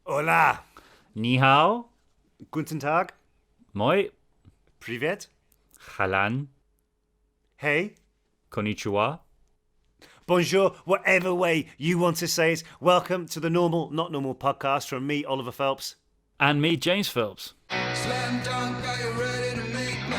Hola. Ni hao. Guten Tag. Moi. Privet. Halan. Hey. Konnichiwa. Bonjour. Whatever way you want to say it. Welcome to the Normal, Not Normal podcast from me, Oliver Phelps. And me, James Phelps. Slam dunk, are you ready to make me?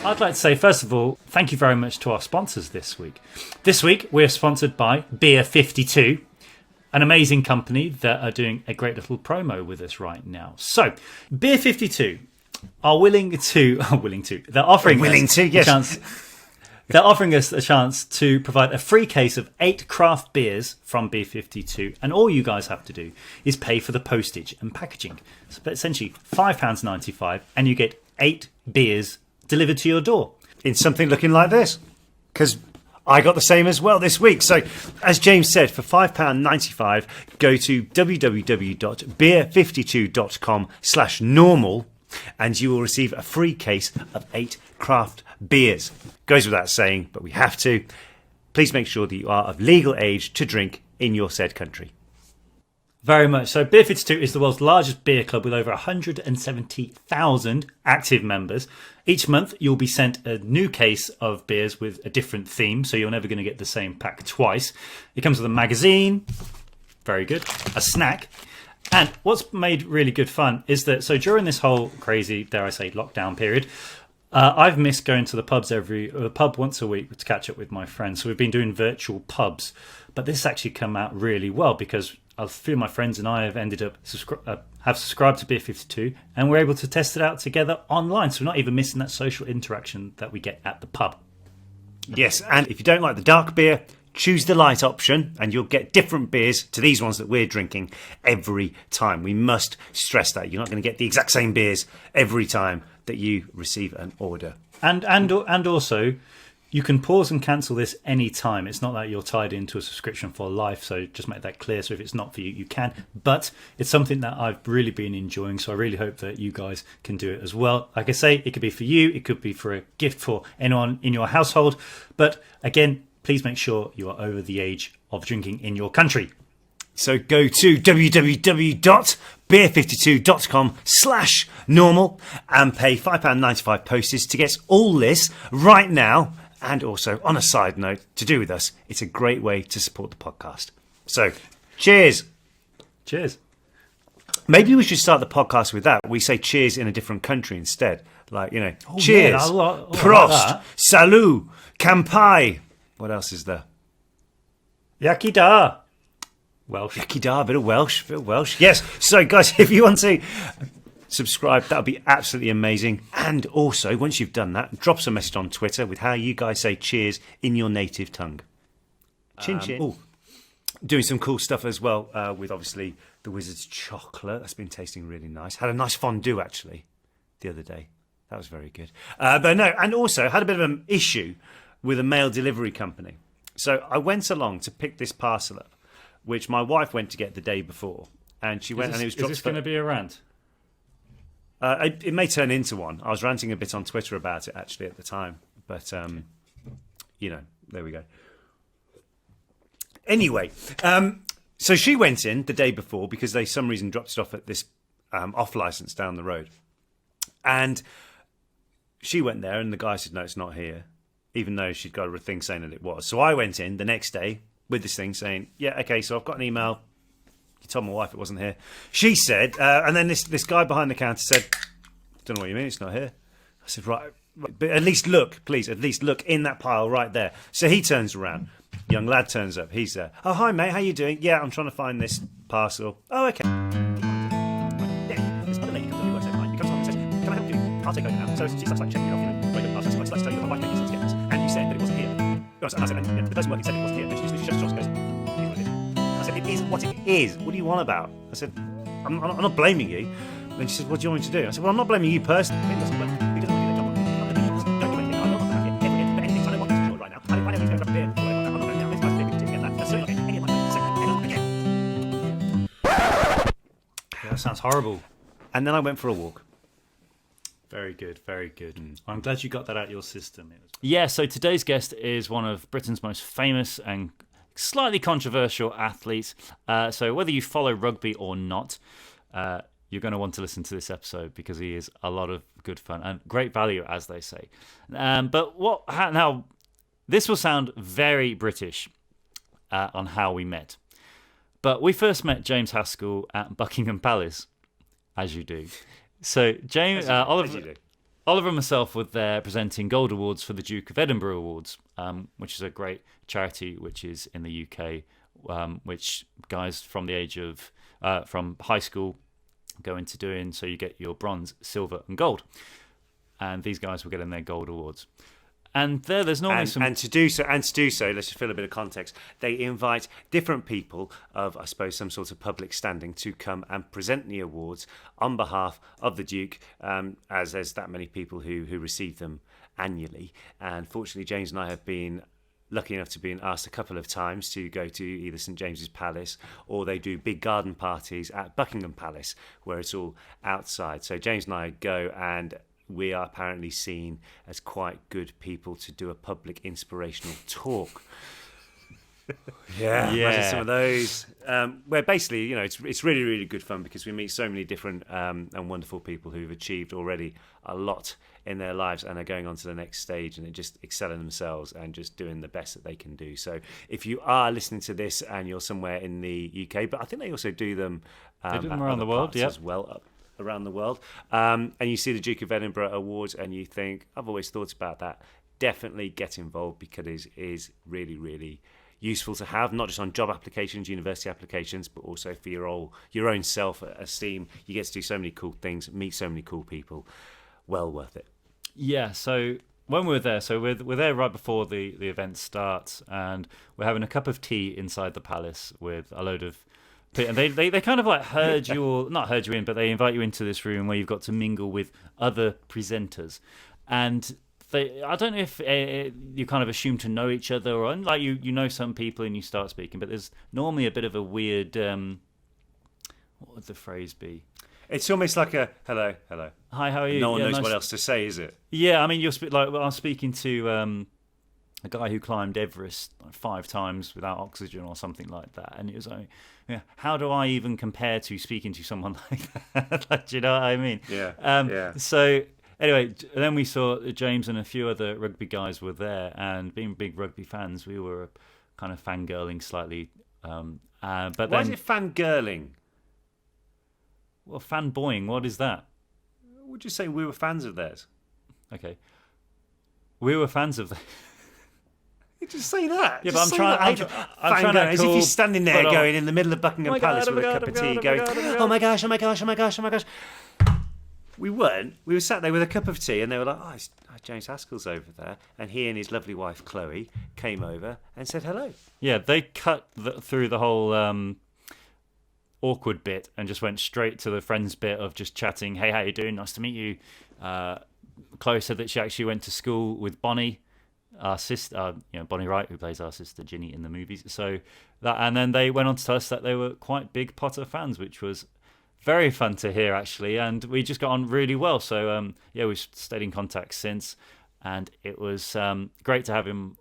I'd like to say, first of all, thank you very much to our sponsors this week. This week, we're sponsored by Beer 52, an amazing company that are doing a great little promo with us right now. So, Beer 52 are they're offering us a chance to provide a free case of 8 craft beers from Beer 52, and all you guys have to do is pay for the postage and packaging. So essentially £5.95, and you get 8 beers delivered to your door. In something looking like this. Because I got the same as well this week. So, as James said, for £5.95, go to www.beer52.com/normal and you will receive a free case of 8 craft beers. Goes without saying, but we have to. Please make sure that you are of legal age to drink in your said country. Very much. So Beer 52 is the world's largest beer club with over 170,000 active members. Each month you'll be sent a new case of beers with a different theme, so you're never going to get the same pack twice. It comes with a magazine, very good, a snack. And what's made really good fun is that, so during this whole crazy, dare I say, lockdown period, I've missed going to the pub once a week to catch up with my friends. So we've been doing virtual pubs. But this has actually come out really well because a few of my friends and I have ended up have subscribed to Beer 52, and we're able to test it out together online. So we're not even missing that social interaction that we get at the pub. Yes, and if you don't like the dark beer, choose the light option and you'll get different beers to these ones that we're drinking every time. We must stress that. You're not going to get the exact same beers every time that you receive an order. And also, you can pause and cancel this any time. It's not that you're tied into a subscription for life, so just make that clear. So if it's not for you, you can. But it's something that I've really been enjoying, so I really hope that you guys can do it as well. Like I say, it could be for you, it could be for a gift for anyone in your household. But again, please make sure you are over the age of drinking in your country. So go to www.beer52.com/normal and pay £5.95 postage to get all this right now. And also, on a side note, to do with us, it's a great way to support the podcast. So, cheers. Cheers. Maybe we should start the podcast with that. We say cheers in a different country instead. Like, cheers, yeah, Prost, like Salut, Kampai. What else is there? Yaki da. Welsh. Yaki da, a bit of Welsh. Yes. So, guys, if you want to subscribe, that would be absolutely amazing. And also, once you've done that, drop us a message on Twitter with how you guys say cheers in your native tongue. Chin chin. Doing some cool stuff as well with obviously the Wizard's chocolate. That's been tasting really nice. Had a nice fondue actually the other day. That was very good. But no, and also had a bit of an issue with a mail delivery company. So I went along to pick this parcel up, which my wife went to get the day before, and she went and it was dropped. Is this going to be a rant? It may turn into one. I was ranting a bit on Twitter about it actually at the time, but there we go. Anyway, so she went in the day before because they, for some reason, dropped it off at this off license down the road, and she went there, and the guy said, "No, it's not here," even though she'd got a thing saying that it was. So I went in the next day with this thing saying, "Yeah, okay, so I've got an email. You told my wife it wasn't here." She said, and then this guy behind the counter said, "Don't know what you mean, it's not here." I said, right, but at least look, please, at least look in that pile right there. So he turns around. Young lad turns up. He's there. "Oh, hi, mate, how you doing?" "Yeah, I'm trying to find this parcel." "Oh, okay." Yeah, this other lady comes up who works there. He comes up and says, "Can I help you? I'll take over now." So she starts like checking it off, very good parcel. So I tell you that my wife came to get this, and you said that it wasn't here. And I said, and the person working said it wasn't here. And she just goes, "It is what it is." I said, "It is what it is. What do you want about?" I said, I'm not blaming you." And she said, "What do you want me to do?" I said, "Well, I'm not blaming you personally." He doesn't want to do their job. Don't do anything. I'm not going to have anything. I don't want to do it right now. I know he's going to grab a beer. I'm not going to have this much beer to get that. That's okay. Any of my again. Yeah, that sounds horrible. And then I went for a walk. Very good, very good. I'm glad you got that out your system. Yeah, so today's guest is one of Britain's most famous and slightly controversial athletes. So whether you follow rugby or not, you're going to want to listen to this episode because he is a lot of good fun and great value, as they say. But now, this will sound very British on how we met. But we first met James Haskell at Buckingham Palace, as you do. So James, Oliver and myself were there presenting gold awards for the Duke of Edinburgh Awards, which is a great charity which is in the UK, which guys from the age of from high school go into doing. So you get your bronze, silver, and gold, and these guys were getting their gold awards. And there's normally some... And to do so, let's just fill a bit of context. They invite different people of, I suppose, some sort of public standing to come and present the awards on behalf of the Duke, as there's that many people who receive them annually. And fortunately, James and I have been lucky enough to be asked a couple of times to go to either St James's Palace, or they do big garden parties at Buckingham Palace, where it's all outside. So James and I go, and we are apparently seen as quite good people to do a public inspirational talk. Imagine some of those. Where basically, it's really, really good fun because we meet so many different and wonderful people who've achieved already a lot in their lives and are going on to the next stage and are just excelling themselves and just doing the best that they can do. So if you are listening to this and you're somewhere in the UK, but I think they also do them, they do them around the world, as well. Around the world, and you see the Duke of Edinburgh Awards and you think, I've always thought about that. Definitely get involved because it is really, really useful to have, not just on job applications, university applications, but also for your own self-esteem. You get to do so many cool things, meet so many cool people. Well worth it. Yeah, so when we were there, we're there right before the event starts, and we're having a cup of tea inside the palace with a load of... And they kind of like not herd you in, but they invite you into this room where you've got to mingle with other presenters. And I don't know if you kind of assume to know each other, or like you know some people and you start speaking, but there's normally a bit of a weird, what would the phrase be? It's almost like a hello. Hi, how are you? No one knows what else to say, is it? Yeah, I mean, I'm speaking to a guy who climbed Everest 5 times without oxygen or something like that, and it was like, how do I even compare to speaking to someone like that? Like, do you know what I mean? Yeah. So anyway, then we saw James and a few other rugby guys were there, and being big rugby fans, we were kind of fangirling slightly. But why is it fangirling? Well, fanboying. What is that? Would you say we were fans of theirs? Okay, we were fans of theirs. You just say that. Yeah, just but I'm trying to as if you're standing there going in the middle of Buckingham Palace with a cup of tea going, oh my gosh. We weren't. We were sat there with a cup of tea and they were like, James Haskell's over there. And he and his lovely wife, Chloe, came over and said hello. Yeah, they cut through the whole awkward bit and just went straight to the friends bit of just chatting. Hey, how you doing? Nice to meet you. Chloe said that she actually went to school with Bonnie, our sister, Bonnie Wright, who plays our sister Ginny in the movies. So and then they went on to tell us that they were quite big Potter fans, which was very fun to hear, actually. And we just got on really well. So we've stayed in contact since, and it was great to have him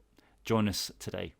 join us today.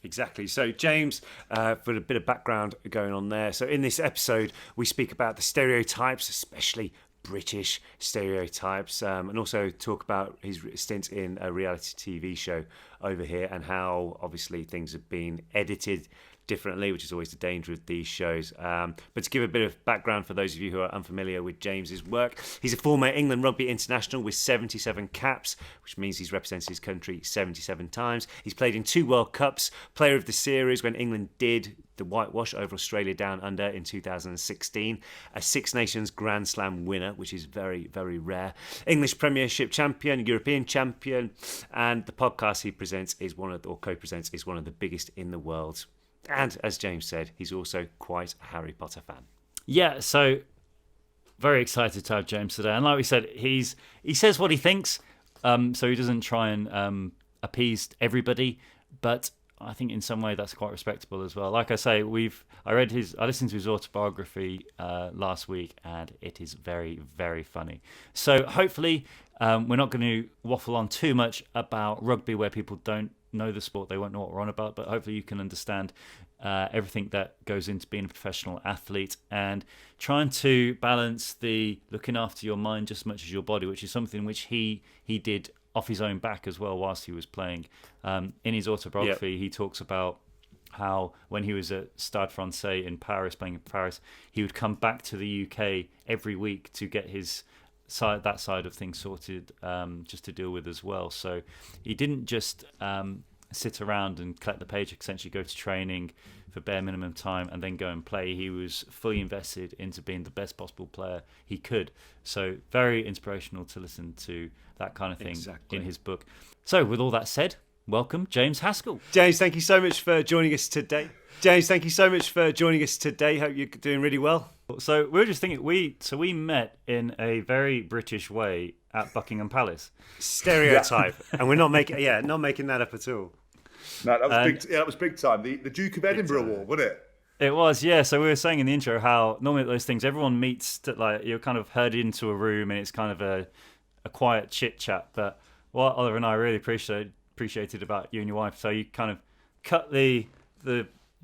Exactly. So, James, for a bit of background going on there. So, in this episode, we speak about the stereotypes, especially British stereotypes, and also talk about his stint in a reality TV show over here and how obviously things have been edited differently, which is always the danger of these shows. But to give a bit of background for those of you who are unfamiliar with James's work, he's a former England rugby international with 77 caps, which means he's represented his country 77 times. He's played in 2 World Cups, player of the series when England did the whitewash over Australia Down Under in 2016, a Six Nations Grand Slam winner, which is very, very rare, English Premiership champion, European champion, and the podcast he presents is co-presents is one of the biggest in the world. And as James said, he's also quite a Harry Potter fan. Yeah, so very excited to have James today. And like we said, he says what he thinks, so he doesn't try and appease everybody. But I think in some way that's quite respectable as well. Like I say, I listened to his autobiography last week, and it is very, very funny. So hopefully we're not going to waffle on too much about rugby where people don't know the sport, they won't know what we're on about, but hopefully you can understand everything that goes into being a professional athlete and trying to balance the looking after your mind just as much as your body, which is something which he did off his own back as well whilst he was playing. In his autobiography, he talks about how when he was at Stade Francais in Paris, playing in Paris, he would come back to the UK every week to get that side of things sorted, just to deal with as well. So he didn't just sit around and collect the paycheck, essentially go to training for bare minimum time and then go and play. He was fully invested into being the best possible player he could. So very inspirational to listen to that kind of thing in his book. So with all that said, welcome James Haskell. James, thank you so much for joining us today. Hope you're doing really well. So we were just thinking, we met in a very British way at Buckingham Palace. Stereotype, and we're not making that up at all. No, that was big. Yeah, that was big time. The Duke of Edinburgh Award, wasn't it? It was, yeah. So we were saying in the intro how normally at those things everyone meets like you're kind of herded into a room and it's kind of a quiet chit chat. But what Oliver and I really appreciated about you and your wife, so you kind of cut the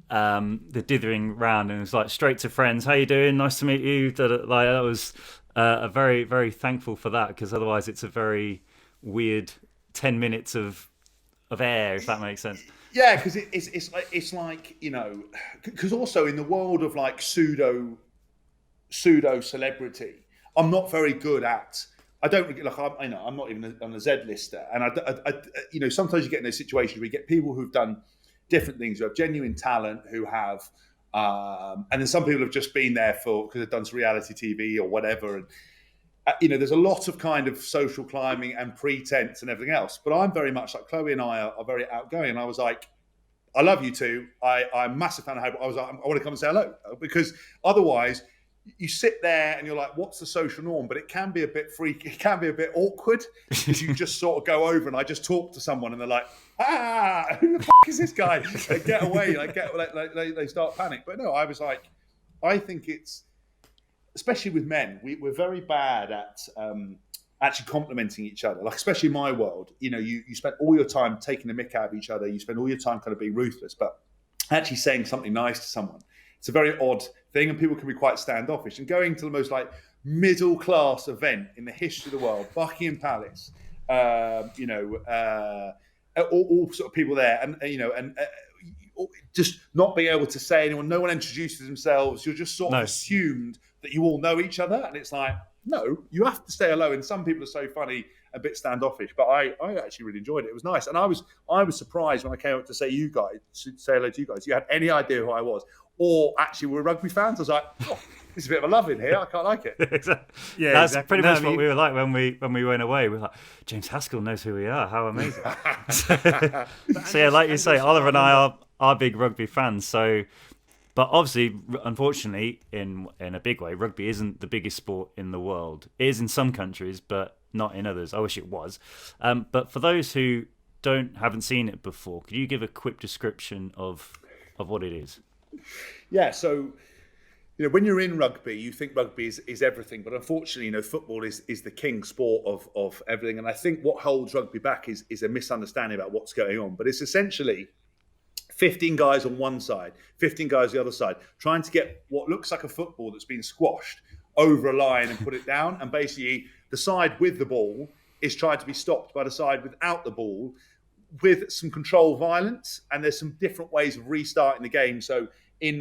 dithering round and it was like straight to friends. How you doing? Nice to meet you. Like that was a very, very thankful for that, because otherwise it's a very weird 10 minutes of air, if that makes sense. Yeah, because it's like because also in the world of like pseudo celebrity, I'm not very good at. I don't like. I'm not even on a Z-lister, and I sometimes you get in those situations where you get people who've done different things, who have genuine talent, who have, and then some people have just been there because they've done some reality TV or whatever, and there's a lot of kind of social climbing and pretense and everything else. But I'm very much like Chloe and I are very outgoing. And I was like, I love you two. I'm a massive fan of Hope. I was like, I want to come and say hello, because otherwise you sit there and you're like, what's the social norm? But it can be a bit freaky. It can be a bit awkward because you just sort of go over and I just talk to someone and they're like, who the fuck is this guy? They get away. They start panic. But no, I was like, I think it's, especially with men, we're very bad at actually complimenting each other. Like, especially in my world, you spend all your time taking the mick out of each other. You spend all your time kind of being ruthless, but actually saying something nice to someone, it's a very odd thing, and people can be quite standoffish. And going to the most like middle class event in the history of the world, Buckingham Palace, all sort of people there, and just not being able to say anyone. No one introduces themselves. You're just sort of assumed that you all know each other, and it's like, no, you have to stay hello. And some people are so funny, a bit standoffish, but I actually really enjoyed it. It was nice, and I was surprised when I came up to say hello to you guys. You had any idea who I was, or actually were rugby fans? I was like, oh, there's a bit of a love in here. I can't like it. Exactly. Yeah, that's pretty much what we were like when we went away. We were like, James Haskell knows who we are. How amazing! So yeah, like you say, Oliver and I are big rugby fans. So. But obviously, unfortunately, in a big way, rugby isn't the biggest sport in the world. It is in some countries, but not in others. I wish it was. But for those who haven't seen it before, could you give a quick description of what it is? Yeah, so when you're in rugby, you think rugby is everything, but unfortunately, football is the king sport of everything. And I think what holds rugby back is a misunderstanding about what's going on. But it's essentially 15 guys on one side, 15 guys on the other side, trying to get what looks like a football that's been squashed over a line and put it down. And basically, the side with the ball is trying to be stopped by the side without the ball, with some control violence. And there's some different ways of restarting the game. So in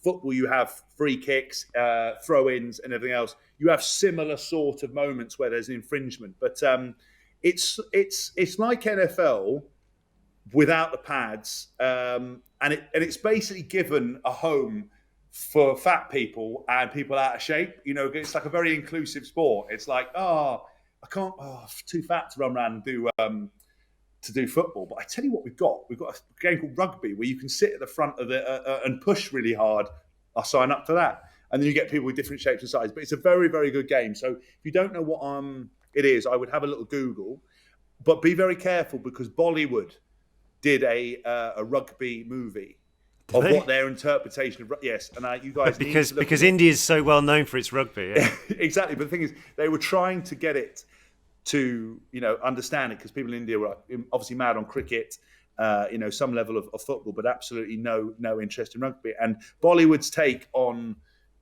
football, you have free kicks, throw-ins, and everything else. You have similar sort of moments where there's an infringement. But it's like NFL without the pads, and it's basically given a home for fat people and people out of shape. It's like a very inclusive sport. It's like, I'm too fat to run around and do football. But I tell you what, we've got a game called rugby where you can sit at the front of and push really hard. I'll sign up for that. And then you get people with different shapes and sizes. But it's a very, very good game. So if you don't know what it is, I would have a little Google. But be very careful, because Bollywood did a rugby movie of they? what their interpretation of yes, and you guys need to look because at it. India is so well known for its rugby. Yeah. Exactly, but the thing is, they were trying to get it to understand it, because people in India were obviously mad on cricket, some level of football, but absolutely no interest in rugby. And Bollywood's take on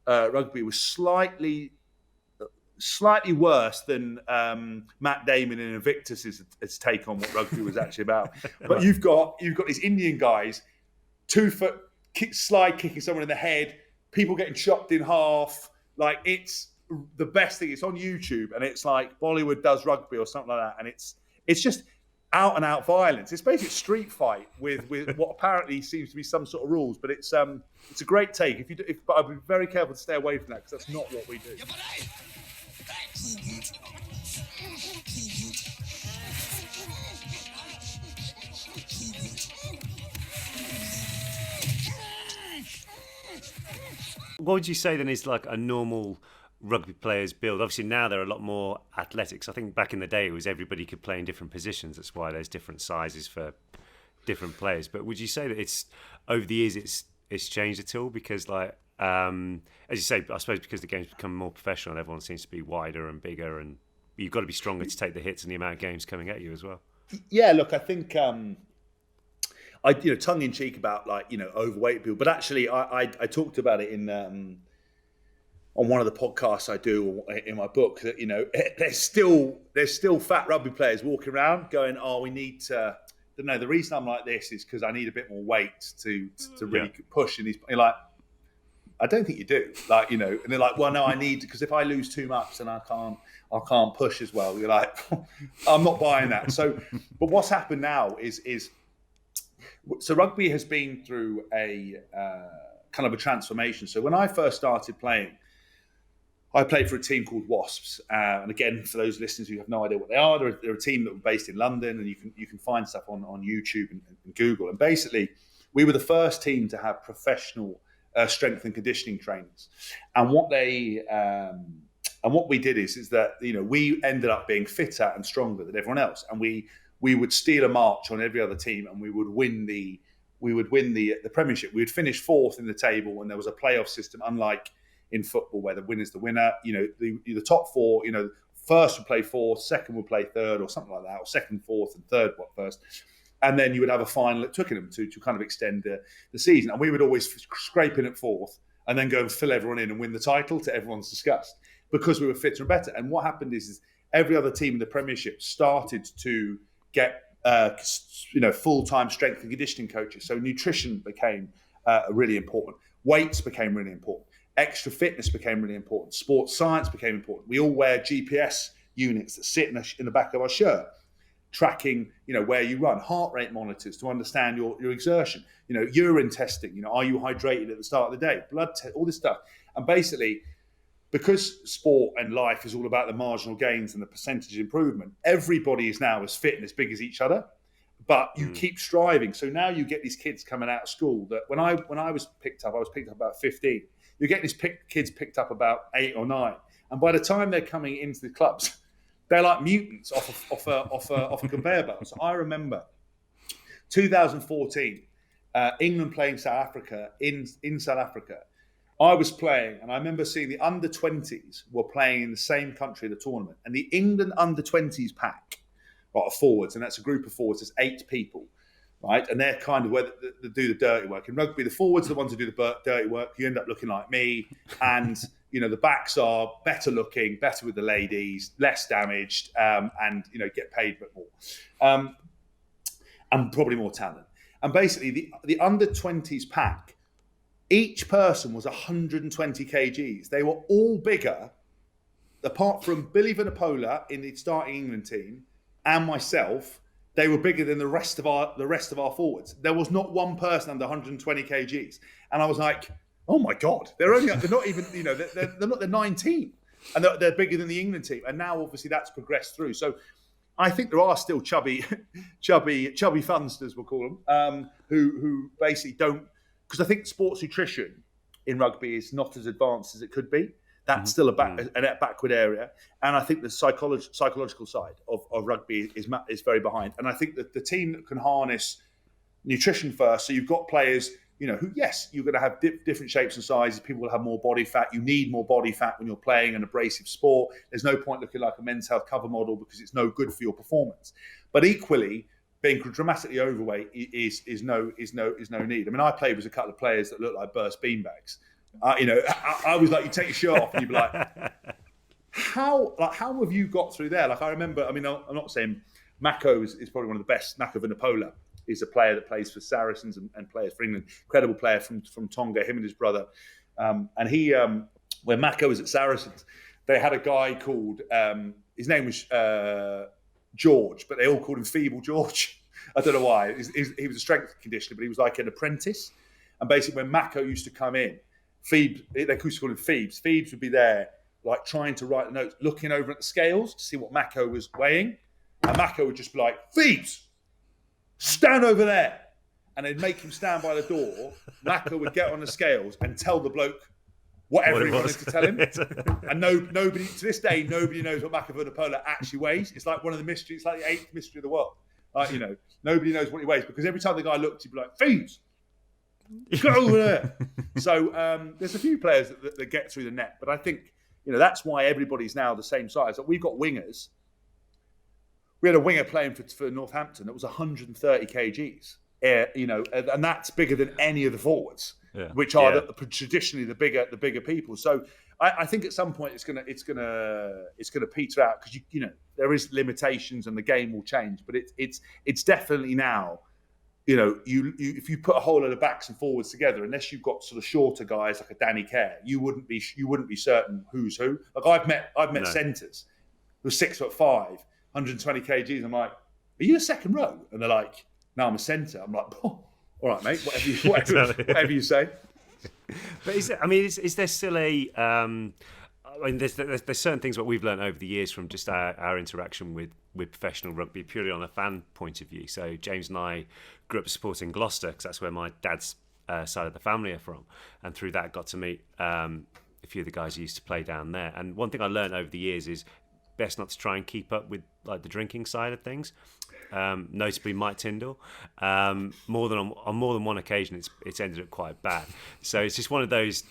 rugby was slightly worse than Matt Damon in Invictus's take on what rugby was actually about. But you've got these Indian guys, 2 foot slide kicking someone in the head, people getting chopped in half. Like, it's the best thing. It's on YouTube, and it's like Bollywood does rugby or something like that, and it's just out and out violence. It's basically a street fight with what apparently seems to be some sort of rules, but it's a great take. But I'd be very careful to stay away from that, because that's not what we do. What would you say then is like a normal rugby player's build? Obviously now there are a lot more athletics. I think back in the day it was everybody could play in different positions. That's why there's different sizes for different players. But would you say that it's over the years it's changed at all? Because like as you say, I suppose because the game's become more professional, everyone seems to be wider and bigger, and you've got to be stronger to take the hits and the amount of games coming at you as well. Yeah, look, I think I tongue in cheek about overweight people, but actually I talked about it in on one of the podcasts I do in my book that there's still fat rugby players walking around going, we need to. No, the reason I'm like this is because I need a bit more weight to really push in these. You're like, I don't think you do. And they're like, well, no, I need, because if I lose too much, then I can't push as well. You're like, I'm not buying that. So, but what's happened now is so rugby has been through a kind of a transformation. So when I first started playing, I played for a team called Wasps. And again, for those listeners who have no idea what they are, they're a team that were based in London, and you can find stuff on YouTube and Google. And basically, we were the first team to have professional strength and conditioning trainers. And what we did is that we ended up being fitter and stronger than everyone else, and we would steal a march on every other team, and we would win the Premiership. We would finish fourth in the table, and there was a playoff system, unlike in football where the winner's the winner. The top four, first would play fourth, second would play third, or something like that, or second, fourth, and third first. And then you would have a final at Twickenham to kind of extend the season. And we would always scrape in at fourth and then go and fill everyone in and win the title, to everyone's disgust, because we were fitter and better. And what happened is every other team in the Premiership started to get full-time strength and conditioning coaches. So nutrition became really important. Weights became really important. Extra fitness became really important. Sports science became important. We all wear GPS units that sit in the back of our shirt, tracking, where you run, heart rate monitors to understand your exertion, urine testing, are you hydrated at the start of the day, blood test, all this stuff. And basically, because sport and life is all about the marginal gains and the percentage improvement, everybody is now as fit and as big as each other, but you keep striving. So now you get these kids coming out of school that when I was picked up about 15. You get these kids picked up about 8 or 9, and by the time they're coming into the clubs, they're like mutants off a conveyor belt. So I remember 2014, England playing South Africa in South Africa. I was playing, and I remember seeing the under-20s were playing in the same country at the tournament, and the England under-20s pack, right, of forwards, and that's a group of forwards, there's 8 people. Right, and they're kind of where they do the dirty work. In rugby, the forwards are the ones who do the dirty work. You end up looking like me, and the backs are better looking, better with the ladies, less damaged, and get paid a bit more, and probably more talent. And basically, the under-20s pack, each person was 120 kgs. They were all bigger, apart from Billy Vunipola in the starting England team and myself. They were bigger than the rest of our forwards. There was not one person under 120 kgs, and I was like, "Oh my god, they're not even they're 19, and they're bigger than the England team." And now, obviously, that's progressed through. So, I think there are still chubby funsters, we'll call them, who basically don't, because I think sports nutrition in rugby is not as advanced as it could be. That's still a backward area, and I think the psychological side of rugby is very behind. And I think that the team that can harness nutrition first. So you've got players, who, yes, you're going to have different shapes and sizes. People will have more body fat. You need more body fat when you're playing an abrasive sport. There's no point looking like a Men's Health cover model because it's no good for your performance. But equally, being dramatically overweight is no need. I mean, I played with a couple of players that looked like burst beanbags. I was like, you take your shirt off and you'd be like, how have you got through there? Like, I remember, I mean, I'm not saying Mako is probably one of the best. Mako Vunipola is a player that plays for Saracens and plays for England. Incredible player from Tonga, him and his brother. And he, when Mako was at Saracens, they had a guy called, his name was George, but they all called him Feeble George. I don't know why. He was a strength conditioner, but he was like an apprentice. And basically, when Mako used to come in, Phoebes, they used to call him Phoebes. Phoebes would be there, like trying to write the notes, looking over at the scales to see what Mako was weighing. And Mako would just be like, Phoebes, stand over there. And they'd make him stand by the door. Mako would get on the scales and tell the bloke whatever he wanted to tell him. And nobody, to this day, nobody knows what Mako Vunipola actually weighs. It's like one of the mysteries, it's like the 8th mystery of the world. Like, nobody knows what he weighs because every time the guy looked, he'd be like, Phoebes, go over there. So there's a few players that get through the net. But I think, that's why everybody's now the same size. Like, we've got wingers. We had a winger playing for Northampton that was 130 kgs, and that's bigger than any of the forwards, which are traditionally the bigger people. So I think at some point it's gonna peter out because there is limitations and the game will change. But it's definitely now. If you put a whole lot of backs and forwards together, unless you've got sort of shorter guys like a Danny Kerr, you wouldn't be certain who's who. Like I've met centres who are 6'5", 120 kgs. I'm like, are you a second row? And they're like, no, I'm a centre. I'm like, oh, all right, mate, whatever you say. But is there still a? There's certain things what we've learned over the years from just our interaction with professional rugby, purely on a fan point of view. So James and I grew up supporting Gloucester because that's where my dad's side of the family are from, and through that got to meet a few of the guys who used to play down there. And one thing I learned over the years is best not to try and keep up with like the drinking side of things. Notably Mike Tyndall, on more than one occasion it's ended up quite bad. So it's just one of those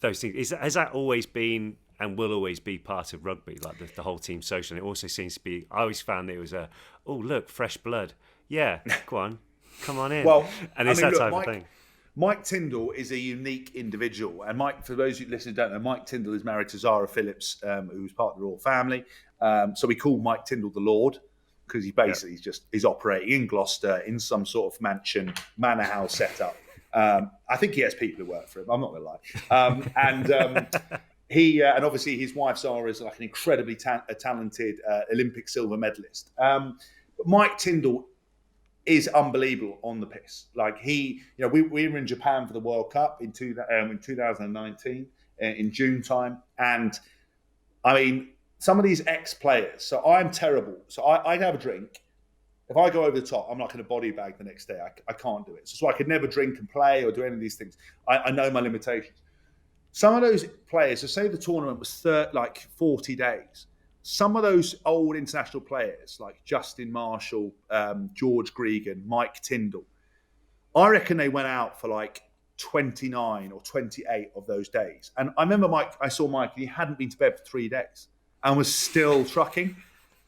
things. Has that always been and will always be part of rugby, like the whole team social? And it also seems to be, I always found that it was look, fresh blood. Yeah, go on, come on in. Well, and it's type of thing. Mike Tyndall is a unique individual. And Mike, for those who listen who don't know, Mike Tyndall is married to Zara Phillips, who's part of the royal family. So we call Mike Tyndall the Lord because he basically is operating in Gloucester in some sort of manor house setup. I think he has people who work for him. I'm not going to lie. He and obviously his wife Zara is like an incredibly talented Olympic silver medalist. But Mike Tyndall is unbelievable on the piss. Like we were in Japan for the World Cup in 2019 in June time, and I mean some of these ex-players. So I'm terrible. So I'd have a drink. If I go over the top, I'm like in a body bag the next day. I can't do it. So I could never drink and play or do any of these things. I know my limitations. Some of those players, so say the tournament was 40 days. Some of those old international players like Justin Marshall, George Gregan, Mike Tyndall, I reckon they went out for like 29 or 28 of those days. And I remember I saw Mike, and he hadn't been to bed for 3 days and was still trucking.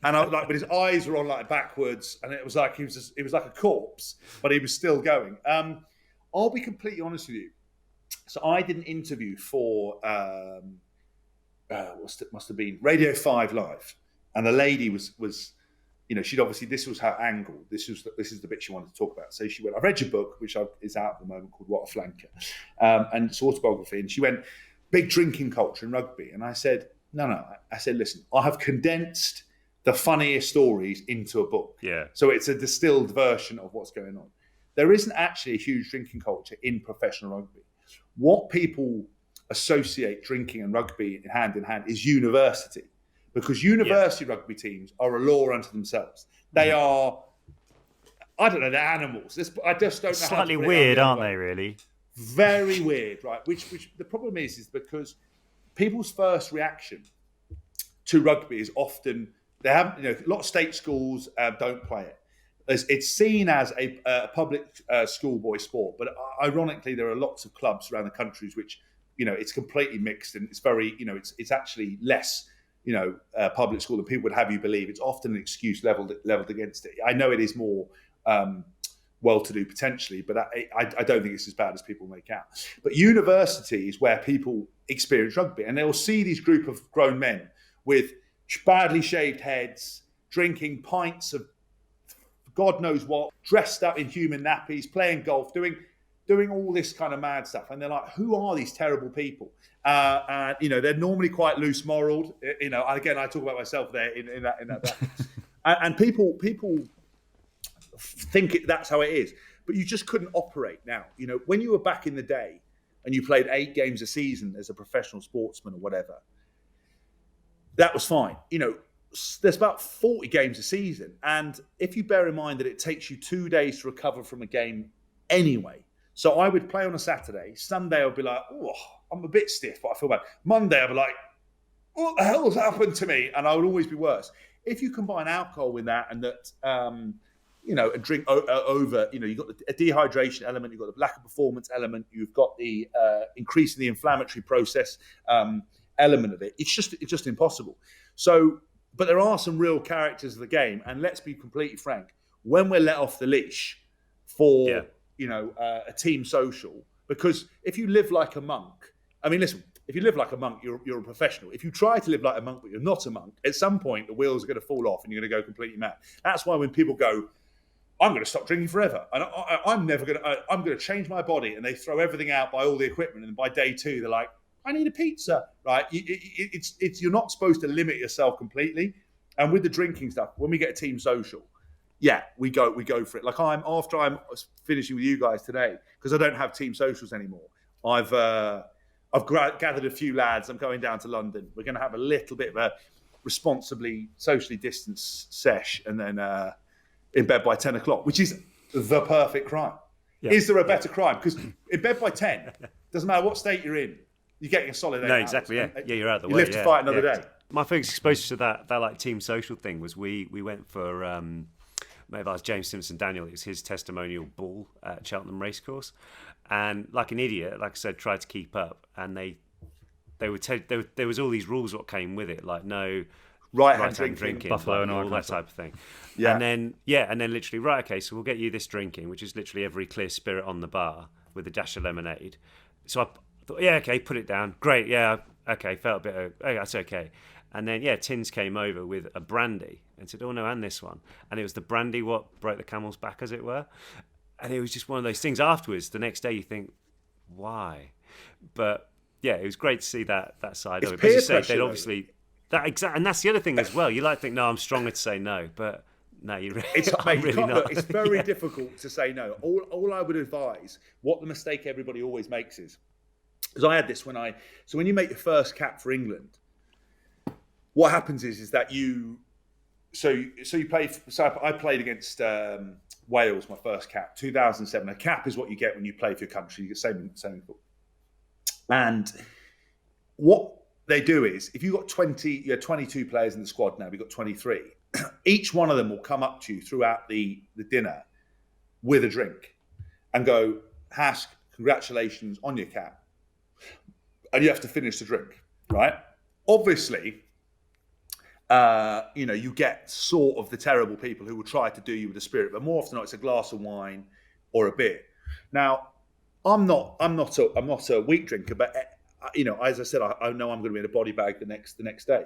And I was like, but his eyes were on like backwards, and it was like he was like a corpse, but he was still going. I'll be completely honest with you. So I did an interview for must have been Radio 5 Live, and the lady was she'd obviously, this was her angle. This is the bit she wanted to talk about. So she went, I've read your book, which is out at the moment, called What a Flanker, and it's autobiography. And she went, big drinking culture in rugby. And I said, no. I said, listen, I have condensed the funniest stories into a book. Yeah. So it's a distilled version of what's going on. There isn't actually a huge drinking culture in professional rugby. What people associate drinking and rugby hand in hand is university, because university rugby teams are a law unto themselves. They are, I don't know, they're animals. I just don't know. Slightly weird, aren't they? Really, very weird, right? Which the problem is because people's first reaction to rugby is often they haven't. A lot of state schools don't play it. It's seen as a public schoolboy sport, but ironically, there are lots of clubs around the countries which, it's completely mixed, and it's very, it's actually less, public school than people would have you believe. It's often an excuse leveled against it. I know it is more well-to-do potentially, but I don't think it's as bad as people make out. But university is where people experience rugby, and they'll see these group of grown men with badly shaved heads, drinking pints of God knows what, dressed up in human nappies, playing golf, doing all this kind of mad stuff. And they're like, who are these terrible people? And, they're normally quite loose-moraled. Again, I talk about myself there in that. And people think that's how it is. But you just couldn't operate now. When you were back in the day and you played 8 games a season as a professional sportsman or whatever, that was fine. There's about 40 games a season. And if you bear in mind that it takes you 2 days to recover from a game anyway. So I would play on a Saturday. Sunday, I'd be like, oh, I'm a bit stiff, but I feel bad. Monday, I'd be like, what the hell has happened to me? And I would always be worse. If you combine alcohol with that and that, a drink over, you've got a dehydration element, you've got the lack of performance element, you've got the increase in the inflammatory process element of it. It's just impossible. So, but there are some real characters of the game, and let's be completely frank. When we're let off the leash for a team social, because if you live like a monk, listen, if you live like a monk, you're a professional. If you try to live like a monk but you're not a monk, at some point the wheels are going to fall off and you're going to go completely mad. That's why when people go, I'm going to stop drinking forever, and I'm going to change my body, and they throw everything out, buy all the equipment, and by day 2 they're like, I need a pizza, right? It's you're not supposed to limit yourself completely. And with the drinking stuff, when we get a team social, we go for it. Like after I'm finishing with you guys today, because I don't have team socials anymore. I've gathered a few lads. I'm going down to London. We're going to have a little bit of a responsibly socially distanced sesh, and then in bed by 10 o'clock, which is the perfect crime. Yeah. Is there a better crime? Because in bed by 10, doesn't matter what state you're in, you're getting a solid 8 hours. No, exactly, yeah. Yeah, you're out the way. You live to fight another day. My first exposure to that like team social thing was we went for maybe that was James Simpson Daniel. It was his testimonial ball at Cheltenham Racecourse, and like an idiot, like I said, tried to keep up, and there was all these rules what came with it, like no right hand drinking, buffalo and all that type of thing. Yeah. And then literally, right, okay, so we'll get you this drinking, which is literally every clear spirit on the bar with a dash of lemonade. So I thought, yeah, okay, put it down. Great, yeah, okay, felt a bit, oh, that's okay. And then, Tins came over with a brandy and said, oh no, and this one. And it was the brandy what broke the camel's back, as it were. And it was just one of those things afterwards. The next day you think, why? But yeah, it was great to see that side it's of it. But as you say, pressure, they'd obviously... and that's the other thing as well. You like to think, no, I'm stronger to say no, but no, you're really, really not. Look, it's very difficult to say no. All I would advise, what the mistake everybody always makes is, because I had this when you make your first cap for England, what happens is that you play. So I played against Wales, my first cap, 2007. A cap is what you get when you play for your country. You get same football. And what they do is, if you've got 22 players in the squad now, we've got 23. Each one of them will come up to you throughout the dinner with a drink and go, Hask, congratulations on your cap. And you have to finish the drink, right? Obviously, you get sort of the terrible people who will try to do you with a spirit, but more often than not, it's a glass of wine or a beer. Now, I'm not a weak drinker, but as I said, I know I'm going to be in a body bag the next day.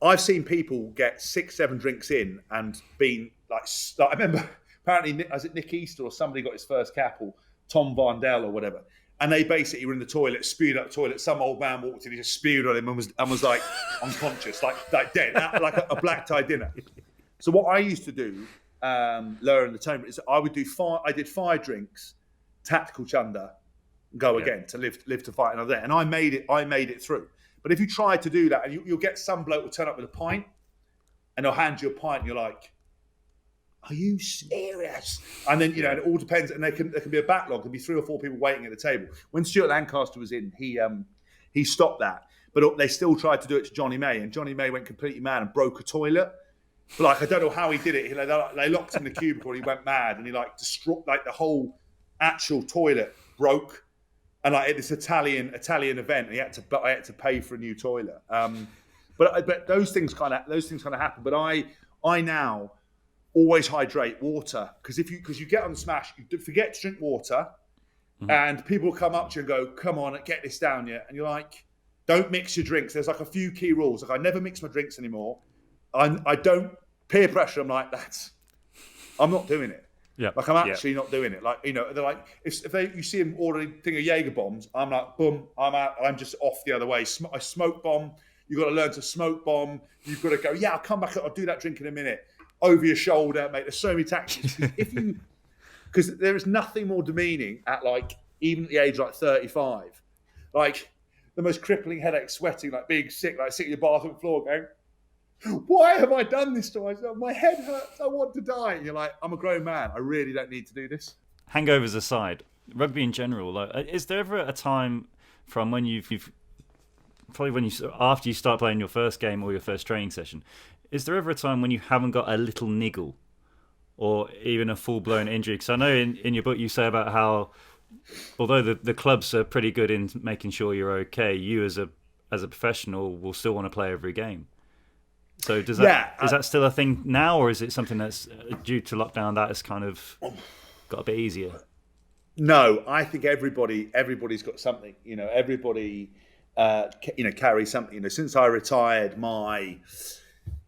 I've seen people get 6-7 drinks in and been like I remember apparently was it Nick Easter or somebody got his first cap, or Tom Varndell or whatever, and they basically were in the toilet, spewed up the toilet. Some old man walked in, he just spewed on him and was like unconscious, like dead, like a black tie dinner. So what I used to do, lower in the tone, is I did 5 drinks, tactical chunder, go again to live to fight another day, and I made it through. But if you try to do that, and you'll get some bloke will turn up with a pint, and they'll hand you a pint, and you're like, "Are you serious?" And then and it all depends. And there can be a backlog. There'll be 3 or 4 people waiting at the table. When Stuart Lancaster was in, he stopped that, but they still tried to do it to Johnny May, and Johnny May went completely mad and broke a toilet. But like, I don't know how he did it. They locked him in the cubicle and he went mad, and he like destroyed, like the whole actual toilet broke, and like at this Italian event, I had to pay for a new toilet. But those things kind of happen. But I now always hydrate water, because you get on the smash, you forget to drink water, and people come up to you and go, "Come on, get this down, yeah," and you're like, "Don't mix your drinks." There's like a few key rules. Like, I never mix my drinks anymore. I don't. Peer pressure, I'm like, I'm not doing it. Yeah. Like, I'm actually not doing it. Like, they're like, if you see them ordering a thing of Jaeger bombs, I'm like, boom, I'm out. I'm just off the other way. I smoke bomb. You've got to learn to smoke bomb. You've got to go, yeah, I'll come back. I'll do that drink in a minute. Over your shoulder, mate. There's so many tactics. Because there is nothing more demeaning at, like, even at the age of like 35. Like, the most crippling headache, sweating, like being sick, like sitting in your bathroom floor going, why have I done this to myself? My head hurts. I want to die. And you're like, I'm a grown man. I really don't need to do this. Hangovers aside, rugby in general, like, is there ever a time from when you've probably when you after you start playing your first game or your first training session, is there ever a time when you haven't got a little niggle or even a full-blown injury? Because I know in your book you say about how, although the clubs are pretty good in making sure you're okay, you as a professional will still want to play every game. So is that still a thing now, or is it something that's due to lockdown that has kind of got a bit easier? No, I think everybody's got something. Everybody carries something. Since I retired, my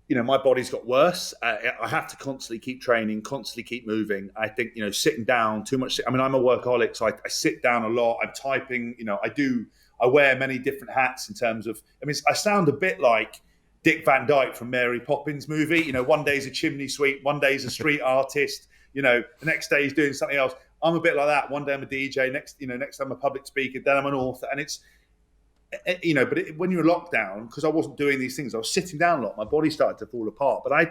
body's got worse. I have to constantly keep training, constantly keep moving. I think sitting down too much. I mean, I'm a workaholic, so I sit down a lot. I'm typing. I wear many different hats in terms of. I mean, I sound a bit like Dick Van Dyke from Mary Poppins movie. One day he's a chimney sweep, one day he's a street artist. The next day he's doing something else. I'm a bit like that. One day I'm a DJ. Next time I'm a public speaker. Then I'm an author. And it's, but when you're in lockdown, because I wasn't doing these things, I was sitting down a lot. My body started to fall apart. But I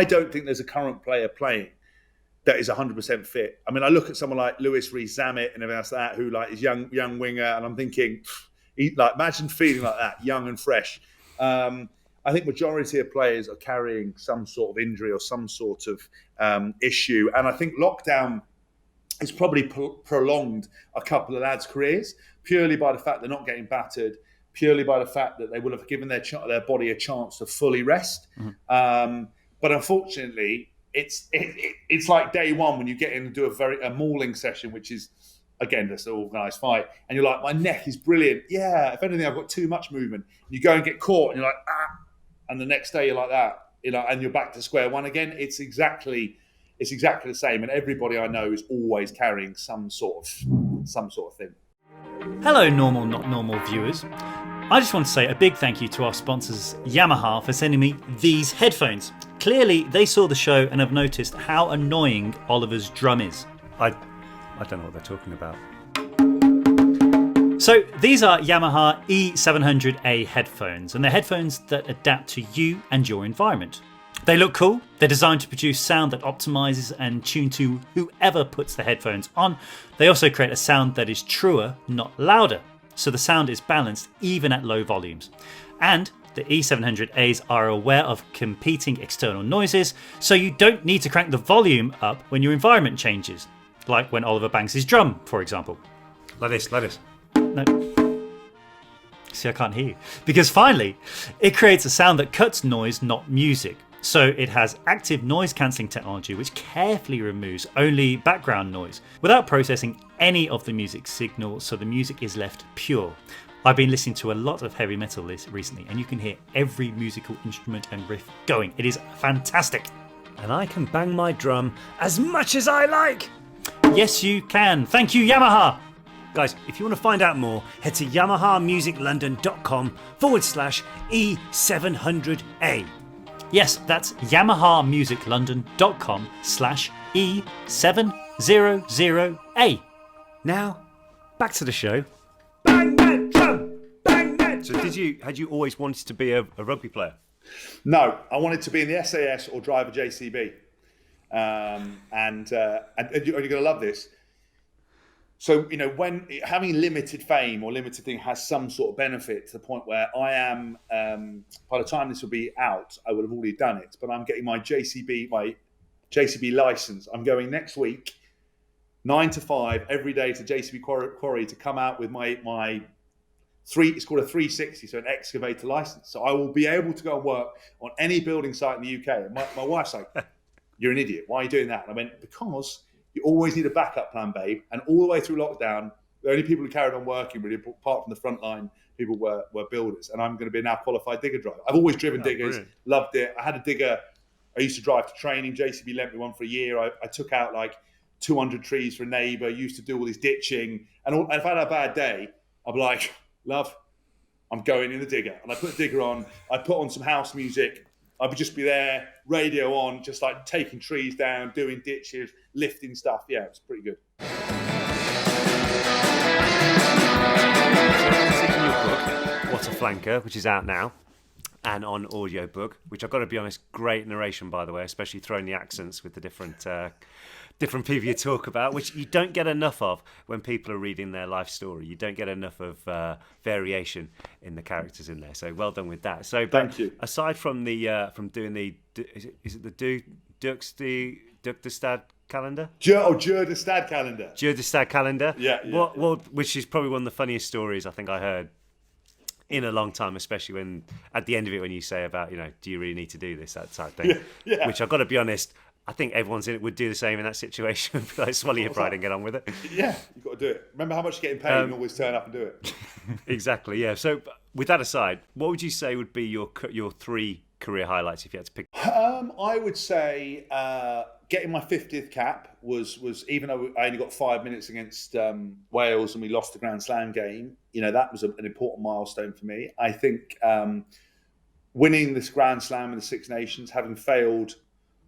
don't think there's a current player playing that is 100% fit. I mean, I look at someone like Lewis Rees-Zammit and everything else like that, who like is young winger, and I'm thinking, imagine feeling like that, young and fresh. I think majority of players are carrying some sort of injury or some sort of issue. And I think lockdown has probably prolonged a couple of lads' careers purely by the fact they're not getting battered, purely by the fact that they would have given their body a chance to fully rest. Mm-hmm. But unfortunately, it's like day one when you get in and do a mauling session, which is, again, that's an organised fight, and you're like, my neck is brilliant. Yeah, if anything, I've got too much movement. You go and get caught, and you're like, and the next day you're like that, and you're back to square one again. It's exactly the same, and everybody I know is always carrying some sort of thing. Hello, normal, not normal viewers. I just want to say a big thank you to our sponsors, Yamaha, for sending me these headphones. Clearly, they saw the show and have noticed how annoying Oliver's drum is. I don't know what they're talking about. So these are Yamaha E700A headphones, and they're headphones that adapt to you and your environment. They look cool, they're designed to produce sound that optimises and tune to whoever puts the headphones on. They also create a sound that is truer, not louder, so the sound is balanced even at low volumes. And the E700As are aware of competing external noises, so you don't need to crank the volume up when your environment changes. Like when Oliver bangs his drum, for example. Like this. No. See, I can't hear you. Because finally, it creates a sound that cuts noise, not music. So it has active noise cancelling technology which carefully removes only background noise without processing any of the music signal, so the music is left pure. I've been listening to a lot of heavy metal recently, and you can hear every musical instrument and riff going. It is fantastic. And I can bang my drum as much as I like. Yes, you can. Thank you, Yamaha. Guys, if you want to find out more, head to yamahamusiclondon.com/E700A. Yes, that's yamahamusiclondon.com/E700A. Now, back to the show. Bang that drum! Bang that drum! So had you always wanted to be a rugby player? No, I wanted to be in the SAS or drive a JCB. And you're going to love this. So, when having limited fame or limited thing has some sort of benefit to the point where I am, by the time this will be out, I would have already done it, but I'm getting my JCB license. I'm going next week, 9 to 5, every day to JCB Quarry to come out with my it's called a 360, so an excavator license. So I will be able to go and work on any building site in the UK. And my wife's like, you're an idiot. Why are you doing that? And I went, because you always need a backup plan, babe. And all the way through lockdown, the only people who carried on working, really, apart from the frontline people, were builders. And I'm going to be a now qualified digger driver. I've always driven diggers, brilliant. Loved it. I had a digger. I used to drive to training. JCB lent me one for a year. I took out like 200 trees for a neighbour. Used to do all this ditching. And if I had a bad day, I'd be like, love, I'm going in the digger. And I put the digger on. I put on some house music. I would just be there, radio on, just like taking trees down, doing ditches, lifting stuff. Yeah, it's pretty good. Taking your book, What a Flanker, which is out now, and on audiobook, which I've got to be honest, great narration, by the way, especially throwing the accents with the different people you talk about, which you don't get enough of when people are reading their life story. You don't get enough of variation in the characters in there. So well done with that. So, thank you. Aside from the from doing the is it the Duk de Stad calendar? Jur de Stad calendar. Jur de Stad calendar. Yeah. Which is probably one of the funniest stories I think I heard in a long time, especially when at the end of it when you say about do you really need to do this, that type thing. Yeah. Which I've got to be honest, I think everyone's in it would do the same in that situation. Like, swallow your pride and get on with it. Yeah, you've got to do it. Remember how much you're getting paid and always turn up and do it. Exactly, yeah. So with that aside, what would you say would be your 3 career highlights if you had to pick? I would say getting my 50th cap was even though I only got 5 minutes against Wales and we lost the Grand Slam game, that was an important milestone for me. I think winning this Grand Slam in the Six Nations, having failed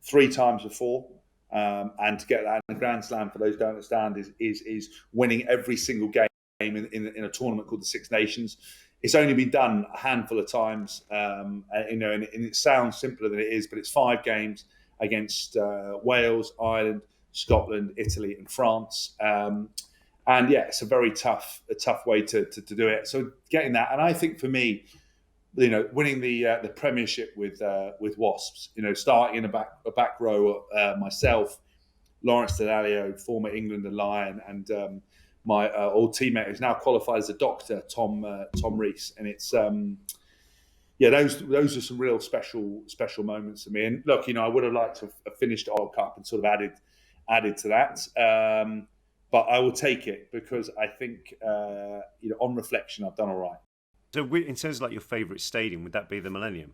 3 times before, and to get that in the Grand Slam, for those who don't understand, is winning every single game in a tournament called the Six Nations. It's only been done a handful of times, and it sounds simpler than it is, but it's 5 games against Wales, Ireland, Scotland, Italy, and France. And yeah, it's a very tough way to do it. So getting that, and I think for me, winning the Premiership with Wasps, starting in a back row, myself, Lawrence Delalio, former England and Lion, and my old teammate who's now qualified as a doctor, Tom Rees, and it's those are some real special moments for me. And look, I would have liked to have finished the World Cup and sort of added to that, but I will take it because I think on reflection I've done all right. So, in terms of like your favourite stadium, would that be the Millennium?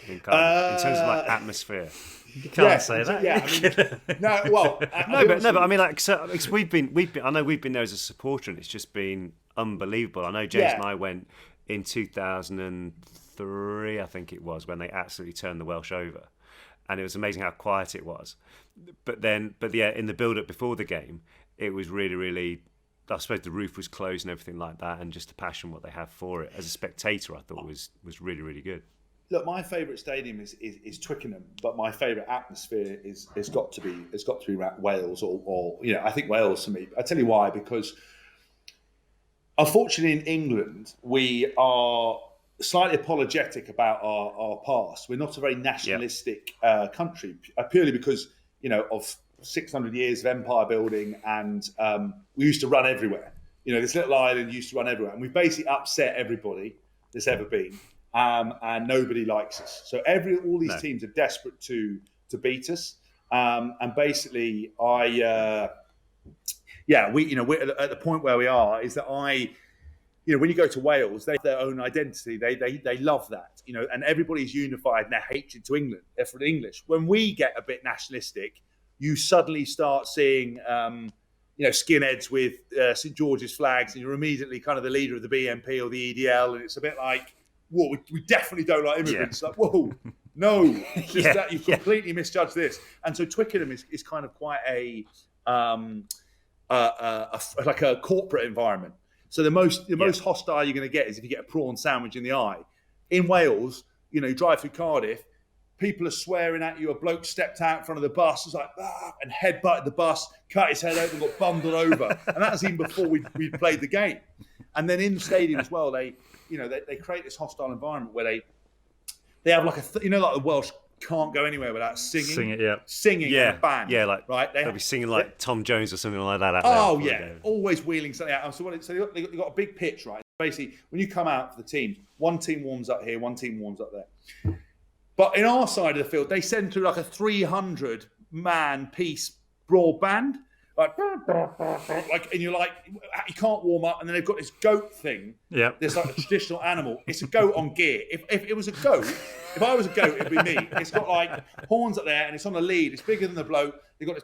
In terms of like atmosphere, you can't say that. Yeah, no. Well, but I mean, like, so we've been. I know we've been there as a supporter, and it's just been unbelievable. I know James and I went in 2003, I think it was, when they absolutely turned the Welsh over, and it was amazing how quiet it was. But in the build-up before the game, it was really, really. I suppose the roof was closed and everything like that, and just the passion what they have for it. As a spectator, I thought was really, really good. Look, my favourite stadium is Twickenham, but my favourite atmosphere has got to be Wales or I think Wales for me. I tell you why, because unfortunately in England we are slightly apologetic about our past. We're not a very nationalistic country, purely because of 600 years of empire building, and we used to run everywhere. This little island used to run everywhere, and we've basically upset everybody there's ever been, and nobody likes us. So all these teams are desperate to beat us, and basically we're at the point where we are is that when you go to Wales, they have their own identity. They love that, and everybody's unified in their hatred to England for the English. When we get a bit nationalistic, you suddenly start seeing, skinheads with St George's flags, and you're immediately kind of the leader of the BNP or the EDL, and it's a bit like, whoa, we definitely don't like immigrants. Like, whoa, no, that you completely misjudged this. And so Twickenham is kind of quite like a corporate environment. So the most hostile you're going to get is if you get a prawn sandwich in the eye. In Wales, you drive through Cardiff, people are swearing at you. A bloke stepped out in front of the bus, was like, and headbutted the bus, cut his head open, got bundled over. And that was even before we played the game. And then in the stadium as well, they create this hostile environment where they have like like the Welsh can't go anywhere without singing in a band. Yeah, like right. They'll be singing like Tom Jones or something like that. Oh yeah, always wheeling something out. So they got a big pitch, right? Basically, when you come out for the teams, one team warms up here, one team warms up there. But in our side of the field, they send through like a 300-man piece broadband, like, and you're like, you can't warm up. And then they've got this goat thing. Yeah, there's like a traditional animal. It's a goat on gear. If it was a goat, if I was a goat, it'd be me. It's got like horns up there, and it's on a lead. It's bigger than the bloke. They've got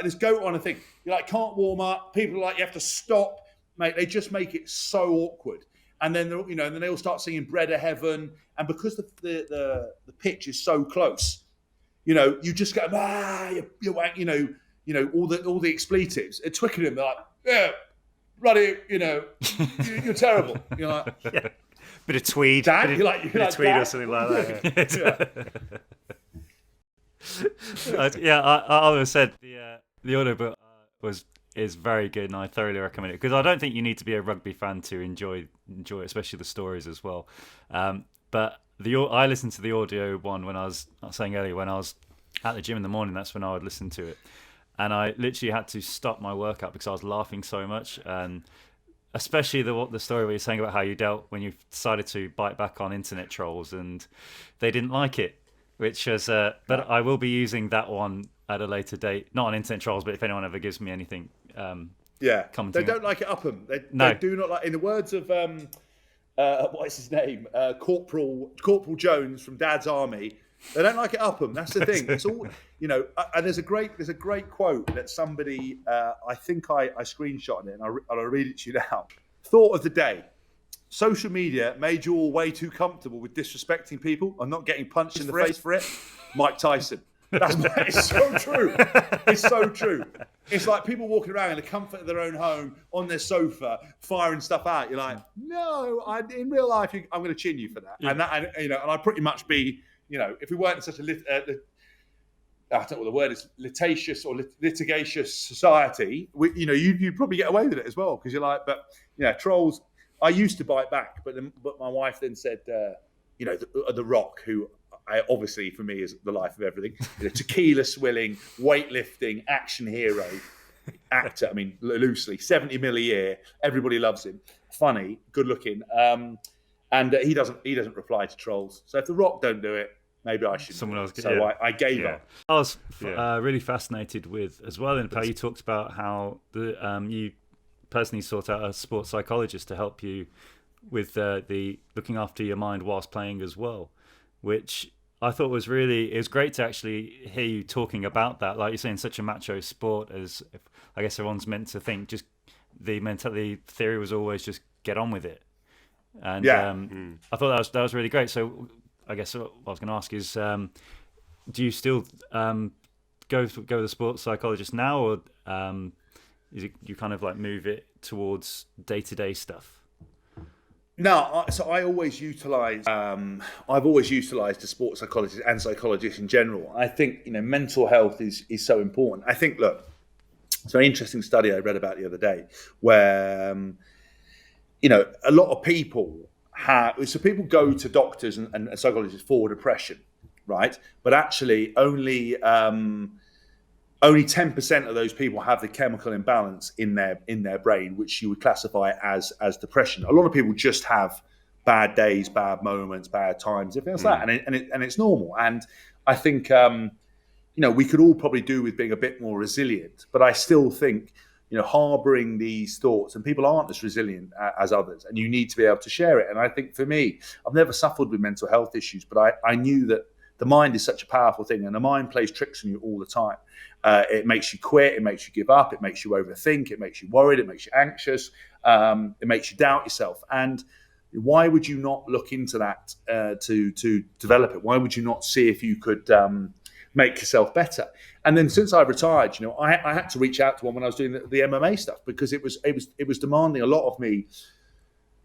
this goat on a thing. You like can't warm up. People are like, you have to stop, mate. They just make it so awkward. And then and then they all start singing "Bread of Heaven," and because the pitch is so close, you just go all the expletives at Twickenham. They're like, yeah, bloody, you're terrible. You're like, yeah. Bit of tweed, Dad? bit You're like tweed Dad? or something like that. Yeah, I always said the audiobook is very good, and I thoroughly recommend it because I don't think you need to be a rugby fan to enjoy it, especially the stories as well. But I listened to the audio one when I was saying earlier when I was at the gym in the morning. That's when I would listen to it, and I literally had to stop my workout because I was laughing so much, and especially the story where you're saying about how you dealt when you decided to bite back on internet trolls and they didn't like it, which was. But I will be using that one at a later date, not on internet trolls, but if anyone ever gives me anything. They don't like it up them. They do not like. In the words of what is his name, Corporal Jones from Dad's Army, they don't like it up them. That's the thing. It's all And there's a great quote that somebody I think I screenshotted it, and I'll read it to you now. Thought of the day: social media made you all way too comfortable with disrespecting people and not getting punched in the face for it. Mike Tyson. It's so true. It's so true. It's like people walking around in the comfort of their own home on their sofa, firing stuff out. You're like, no, in real life, I'm going to chin you for that. Yeah. And I'd pretty much be, if we weren't in such a, I don't know what the word is, litigious or litigious society, you'd probably get away with it as well because you're like, but trolls. I used to bite back, but my wife then said, the Rock, who. Obviously, for me, is the life of everything. Tequila swilling, weightlifting, action hero, actor. I mean, loosely, 70 mil a year. Everybody loves him. Funny, good looking, and he doesn't reply to trolls. So if the Rock don't do it, maybe I should. Someone else. So yeah. I gave up. I was really fascinated with as well, and how you talked about how you personally sought out a sports psychologist to help you with the looking after your mind whilst playing as well, which I thought was it was great to actually hear you talking about that. Like you're saying, such a macho sport as I guess everyone's meant to think, just the theory was always just get on with it. And I thought that was really great. So I guess what I was going to ask is, do you still go with a sports psychologist now, or is it, you kind of like move it towards day-to-day stuff? No, so I always utilise. I've always utilised a sports psychologist and psychologists in general. I think mental health is so important. I think it's an interesting study I read about the other day where a lot of people people go to doctors and psychologists for depression, right? But actually only 10% of those people have the chemical imbalance in their brain, which you would classify as depression. A lot of people just have bad days, bad moments, bad times, if it's that, and it's normal. And I think we could all probably do with being a bit more resilient. But I still think harboring these thoughts, and people aren't as resilient as others, and you need to be able to share it. And I think for me, I've never suffered with mental health issues, but I knew that the mind is such a powerful thing, and the mind plays tricks on you all the time. It makes you quit, it makes you give up, it makes you overthink, it makes you worried, it makes you anxious, it makes you doubt yourself. And why would you not look into that to develop it? Why would you not see if you could make yourself better? And then since I retired, I had to reach out to one when I was doing the MMA stuff, because it was demanding a lot of me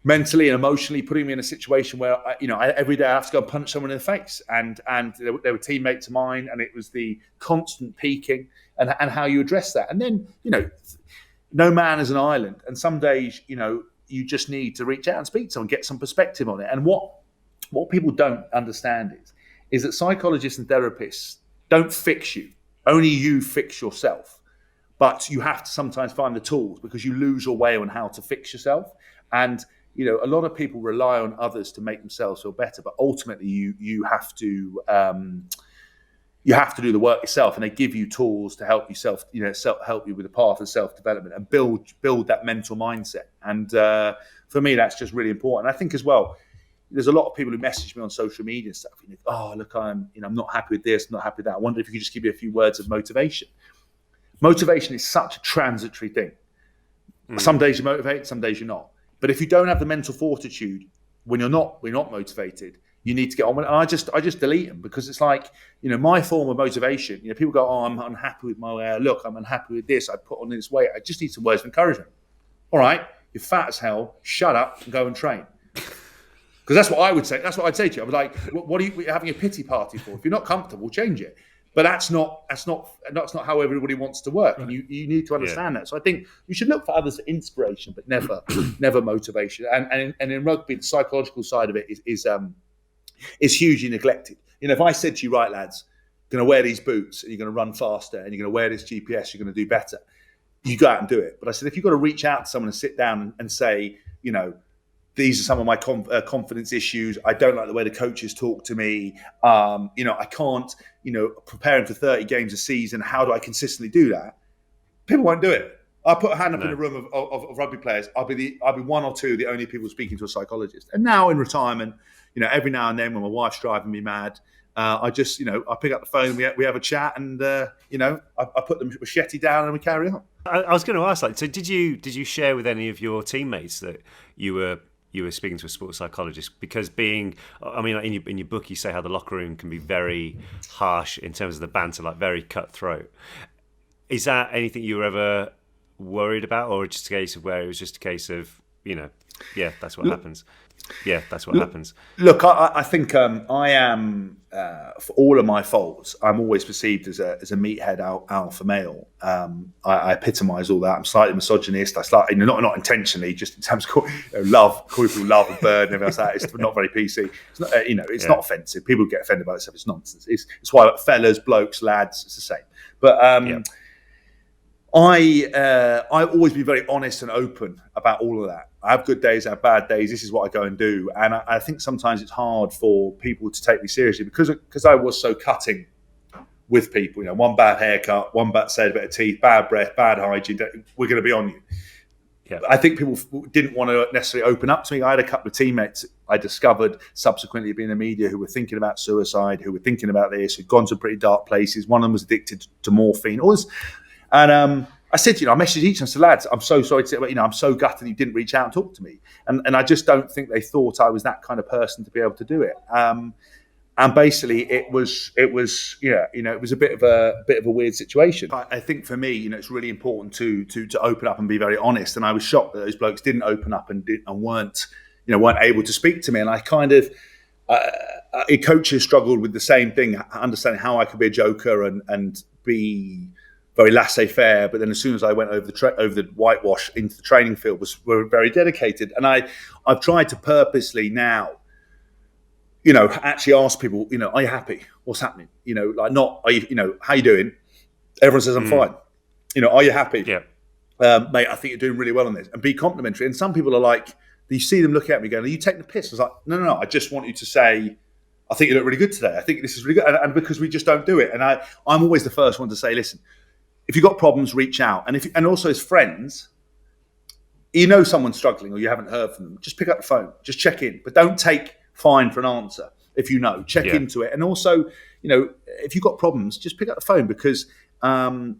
mentally and emotionally putting me in a situation where every day I have to go and punch someone in the face, and they were teammates of mine, and it was the constant peaking and how you address that. And then no man is an island, and some days you just need to reach out and speak to someone, get some perspective on it. And what people don't understand is that psychologists and therapists don't fix you. Only you fix yourself. But you have to sometimes find the tools, because you lose your way on how to fix yourself. And a lot of people rely on others to make themselves feel better, but ultimately you have to do the work yourself, and they give you tools to help yourself, help you with the path of self-development and build that mental mindset. And for me, that's just really important. I think as well, there's a lot of people who message me on social media and stuff. Oh, look, I'm not happy with this, not happy with that. I wonder if you could just give me a few words of motivation. Motivation is such a transitory thing. Some days you're motivated, some days you're not. But if you don't have the mental fortitude when you're not motivated, you need to get on with it. And I just delete them, because it's like, my form of motivation. People go, oh, I'm unhappy with my look, I'm unhappy with this, I put on this weight, I just need some words of encouragement. All right, you're fat as hell, shut up and go and train. Because that's what I would say. That's what I'd say to you. I was like, what are you having a pity party for? If you're not comfortable, change it. But that's not how everybody wants to work. Right. And you need to understand that. So I think you should look for others for inspiration, but never motivation. And in rugby, the psychological side of it is hugely neglected. If I said to you, right, lads, you're going to wear these boots and you're going to run faster and you're going to wear this GPS, you're going to do better, you go out and do it. But I said, if you've got to reach out to someone and sit down and say, these are some of my confidence issues. I don't like the way the coaches talk to me. I can't, preparing for 30 games a season. How do I consistently do that? People won't do it. I'll put a hand up in a room of rugby players. I'll be one or two of the only people speaking to a psychologist. And now in retirement, every now and then when my wife's driving me mad, I just, I pick up the phone, we have a chat, and I put the machete down and we carry on. I was going to ask, so did you share with any of your teammates that you were speaking to a sports psychologist? Because in your book, you say how the locker room can be very harsh in terms of the banter, like very cutthroat. Is that anything you were ever worried about, or just a case of where it was just a case of, that's what happens? Yeah, that's what happens. Look, I think I am, for all of my faults, I'm always perceived as a meathead alpha male. I epitomise all that. I'm slightly misogynist. I slightly, not intentionally, just in terms of love, call people love and bird and everything else like that. It's not very PC. It's not, it's not offensive. People get offended by this stuff. It's nonsense. It's why fellas, blokes, lads, it's the same. But I always be very honest and open about all of that. I have good days, I have bad days. This is what I go and do. And I think sometimes it's hard for people to take me seriously because I was so cutting with people. One bad haircut, one bad bit of teeth, bad breath, bad hygiene. We're going to be on you. Yeah. I think people didn't want to necessarily open up to me. I had a couple of teammates I discovered subsequently being in the media who were thinking about suicide, who were thinking about this, who'd gone to pretty dark places. One of them was addicted to morphine. And I said, I messaged each and said, lads, I'm so sorry I'm so gutted you didn't reach out and talk to me. And I just don't think they thought I was that kind of person to be able to do it. And basically it was a bit of a weird situation. I think for me, it's really important to open up and be very honest. And I was shocked that those blokes didn't open up and weren't able to speak to me. And I kind of, coaches struggled with the same thing, understanding how I could be a joker and be very laissez-faire, but then as soon as I went over the whitewash into the training field, were very dedicated. And I've tried to purposely now, actually ask people, are you happy? What's happening? Not, are you, how you doing? Everyone says I'm fine. Are you happy? Yeah. Mate, I think you're doing really well on this. And be complimentary. And some people are like, you see them look at me going, are you taking the piss? I was like, no, I just want you to say, I think you look really good today. I think this is really good. And because we just don't do it. And I'm always the first one to say, listen, if you've got problems, reach out. And also as friends, someone's struggling or you haven't heard from them, just pick up the phone, just check in. But don't take fine for an answer if check into it. And also, if you've got problems, just pick up the phone because, I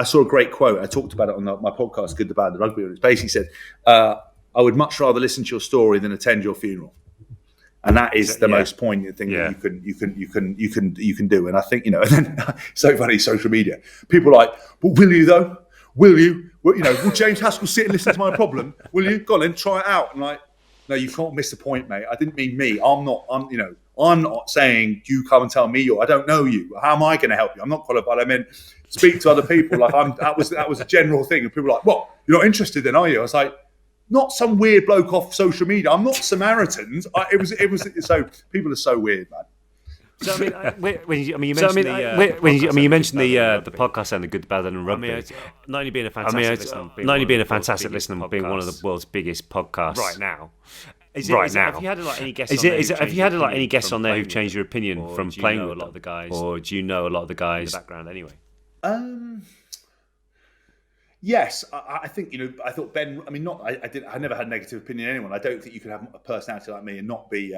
saw a great quote. I talked about it on my podcast, Good, the Bad, the Rugby. It basically said, I would much rather listen to your story than attend your funeral. And that is the most poignant thing that you can do. And I think, and then so funny, social media. People are like, well, will you though? will you? Well, will James Haskell sit and listen to my problem? Will you? Go on then, try it out. And like, no, you can't miss the point, mate. I didn't mean me. I'm not saying you come and tell me I don't know you. How am I going to help you? I'm not qualified. I mean, speak to other people. Like that was a general thing. And people were like, what? You're not interested then, are you? I was like, not some weird bloke off social media. I'm not Samaritans. It was. So people are so weird, man. So you mentioned the podcast and the good, the bad, and the rugby. Not only being a fantastic listener, but being one of the world's biggest podcasts right now. Have you had any guests on there who've changed your opinion from playing with a lot of the guys, or do you know a lot of the guys in the background anyway? Yes, I think I thought Ben. I mean, I never had a negative opinion of anyone. I don't think you could have a personality like me and not be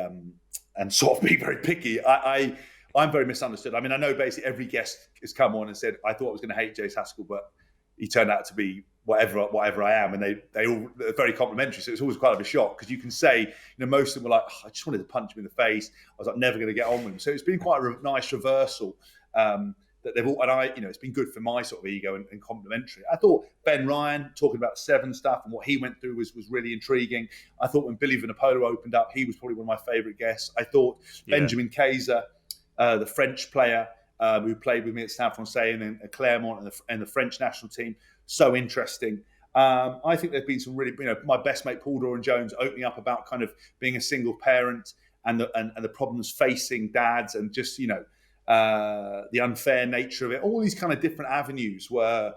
and sort of be very picky. I'm very misunderstood. I mean, I know basically every guest has come on and said I thought I was going to hate James Haskell, but he turned out to be whatever I am, and they all are very complimentary. So it's always quite of a shock because you can say, most of them were like, I just wanted to punch him in the face. I was like, never going to get on with him. So it's been quite a nice reversal. That they've all, and it's been good for my sort of ego and complimentary. I thought Ben Ryan talking about Seven stuff and what he went through was really intriguing. I thought when Billy Vanapola opened up, he was probably one of my favourite guests. I thought Benjamin Kaiser, the French player who played with me at Stade Francais and then at Clermont and the French national team, so interesting. I think there's been some really, my best mate Paul Doran-Jones opening up about kind of being a single parent and the problems facing dads and just the unfair nature of it. All these kind of different avenues were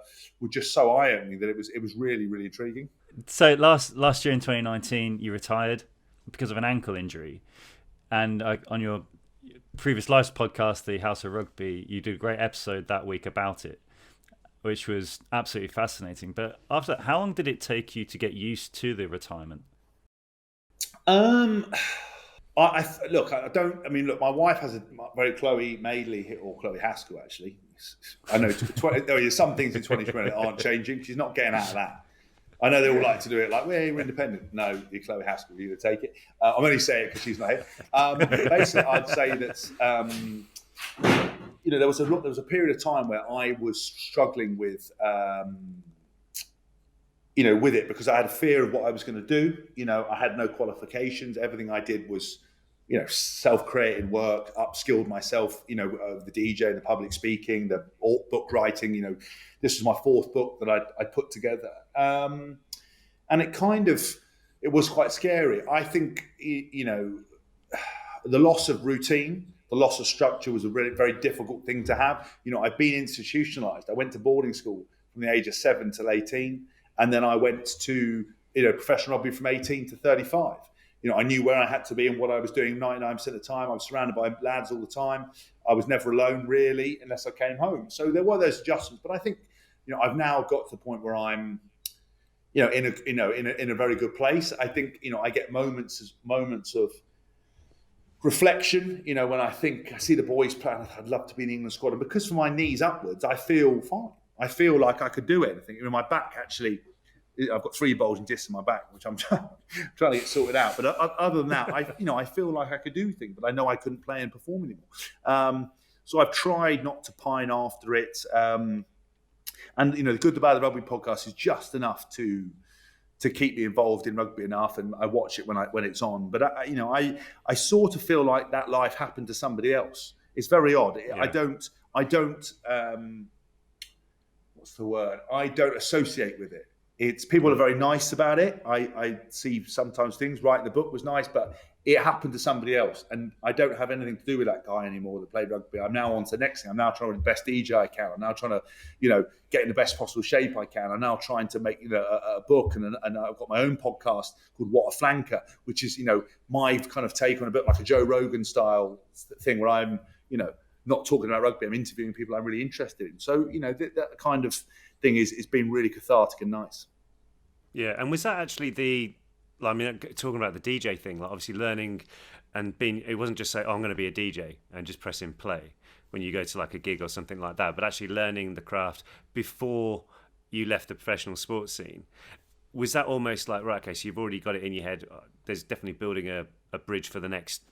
just so eye-opening that it was really, really intriguing. So last year in 2019, you retired because of an ankle injury, and on your previous live podcast, the House of Rugby, you did a great episode that week about it, which was absolutely fascinating. But after that, how long did it take you to get used to the retirement? My wife has a very Chloe Madeley or Chloe Haskell, actually. I know there's some things in 2020 that aren't changing. She's not getting out of that. I know they all like to do it like, well, you're independent. No, you're Chloe Haskell, you're going to take it. I'm only saying it because she's not here. Basically, I'd say that, there was a period of time where I was struggling with, with it because I had a fear of what I was going to do. I had no qualifications. Everything I did was, self-created work, upskilled myself, the DJ, the public speaking, the book writing, this was my fourth book that I put together. And it was quite scary. I think, the loss of routine, the loss of structure was a really very difficult thing to have. I've been institutionalized. I went to boarding school from the age of 7 till 18. And then I went to, professional rugby from 18 to 35. I knew where I had to be and what I was doing 99% of the time. I was surrounded by lads all the time. I was never alone, really, unless I came home. So there were those adjustments. But I think, I've now got to the point where I'm, in a very good place. I think, I get moments of reflection, when I see the boys playing, I'd love to be in the England squad. And because from my knees upwards, I feel fine. I feel like I could do anything. My back, actually, I've got 3 bulging discs in my back, which I'm trying to get sorted out. But other than that, I feel like I could do things, but I know I couldn't play and perform anymore. So I've tried not to pine after it. And the Good, the Bad, the Rugby podcast is just enough to keep me involved in rugby enough, and I watch it when it's on. But I sort of feel like that life happened to somebody else. It's very odd. Yeah. I don't. What's the word? I don't associate with it. It's people are very nice about it. I see sometimes things. Writing the book was nice, but it happened to somebody else, and I don't have anything to do with that guy anymore that played rugby. I'm now on to the next thing. I'm now trying to be the best DJ I can. I'm now trying to, get in the best possible shape I can. I'm now trying to make a book, and I've got my own podcast called What a Flanker, which is my kind of take on a bit like a Joe Rogan style thing where I'm not talking about rugby. I'm interviewing people I'm really interested in. So that kind of thing is been really cathartic and nice. Yeah, and was that actually talking about the DJ thing, like obviously learning and being, it wasn't just say, I'm going to be a DJ and just pressing play when you go to like a gig or something like that, but actually learning the craft before you left the professional sports scene. Was that almost like, right, okay, so you've already got it in your head, there's definitely building a bridge for the next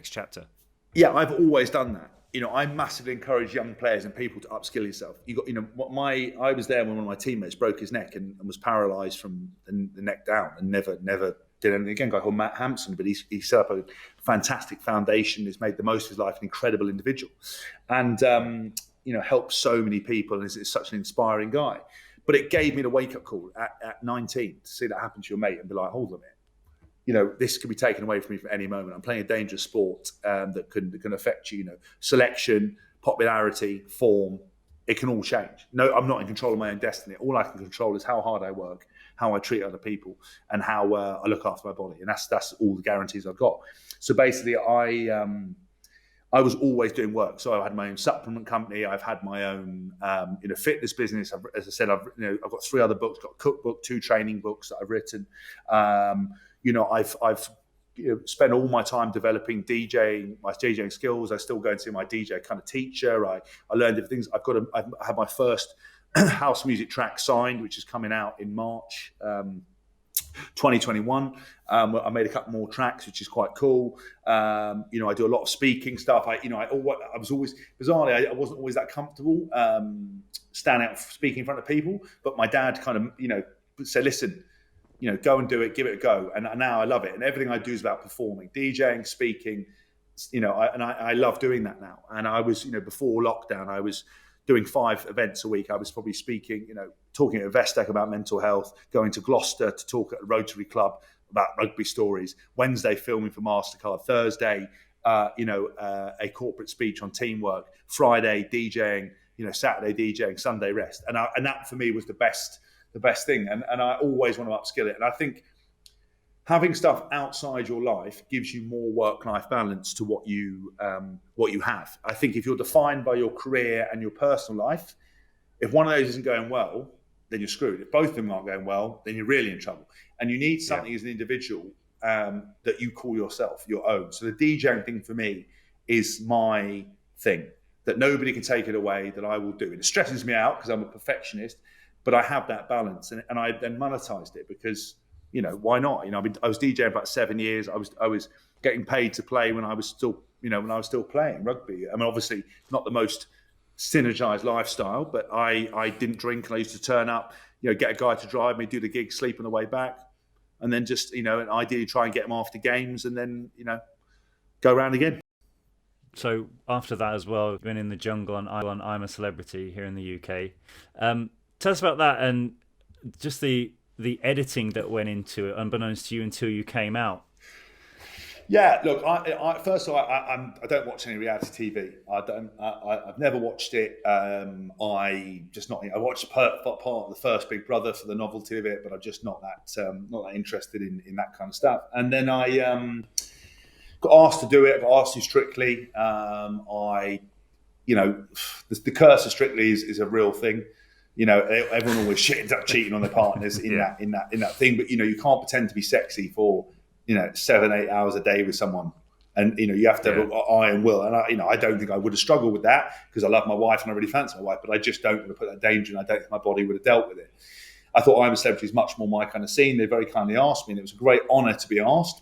chapter? Yeah, I've always done that. I massively encourage young players and people to upskill yourself. I was there when one of my teammates broke his neck and was paralysed from the neck down and never did anything again. A guy called Matt Hampson, but he set up a fantastic foundation. He's made the most of his life, an incredible individual, and helped so many people. And is such an inspiring guy. But it gave me the wake up call at 19 to see that happen to your mate and be like, hold on a minute. This could be taken away from me at any moment. I'm playing a dangerous sport that can affect you. Selection, popularity, form. It can all change. No, I'm not in control of my own destiny. All I can control is how hard I work, how I treat other people, and how I look after my body. And that's all the guarantees I've got. So basically, I was always doing work. So I had my own supplement company. I've had my own, fitness business. As I said, I've got 3 other books. Got a cookbook, 2 training books that I've written. I've spent all my time developing my DJing skills. I still go and see my DJ kind of teacher. I learned different things. I had my first house music track signed, which is coming out in March 2021. I made a couple more tracks, which is quite cool. I do a lot of speaking stuff. I was always, bizarrely, I wasn't always that comfortable standing out speaking in front of people. But my dad kind of, said, listen, go and do it, give it a go. And now I love it. And everything I do is about performing, DJing, speaking. I love doing that now. And I was, before lockdown, I was doing 5 events a week. I was probably speaking, talking at Investec about mental health, going to Gloucester to talk at a Rotary Club about rugby stories, Wednesday filming for MasterCard, Thursday, a corporate speech on teamwork, Friday DJing, Saturday DJing, Sunday rest. And that for me was the best thing. And I always want to upskill it. And I think having stuff outside your life gives you more work-life balance to what you have. I think if you're defined by your career and your personal life, if one of those isn't going well, then you're screwed. If both of them aren't going well, then you're really in trouble. And you need something as an individual that you call yourself, your own. So the DJing thing for me is my thing, that nobody can take it away, that I will do. And it stresses me out because I'm a perfectionist, but I have that balance. And I then monetized it because, why not? I was DJing about 7 years. I was getting paid to play when I was still playing rugby. I mean, obviously not the most synergized lifestyle, but I didn't drink, and I used to turn up, get a guy to drive me, do the gig, sleep on the way back, and then just, and ideally try and get him after games, and then, go around again. So after that as well, been in the jungle on I'm a Celebrity here in the UK. Tell us about that and just the editing that went into it, unbeknownst to you until you came out. Yeah, look. First of all, I don't watch any reality TV. I've never watched it. I watched part of the first Big Brother for the novelty of it, but I'm just not that interested in that kind of stuff. And then I got asked to do it. I got asked to Strictly. The curse of Strictly is a real thing. Everyone always shitting up cheating on their partners in that thing. But you can't pretend to be sexy for 7-8 hours a day with someone, and you have to have iron will. And I don't think I would have struggled with that because I love my wife and I really fancy my wife, but I just don't want to put that danger, and I don't think my body would have dealt with it. I thought I'm a Celebrity is much more my kind of scene. They very kindly asked me, and it was a great honour to be asked.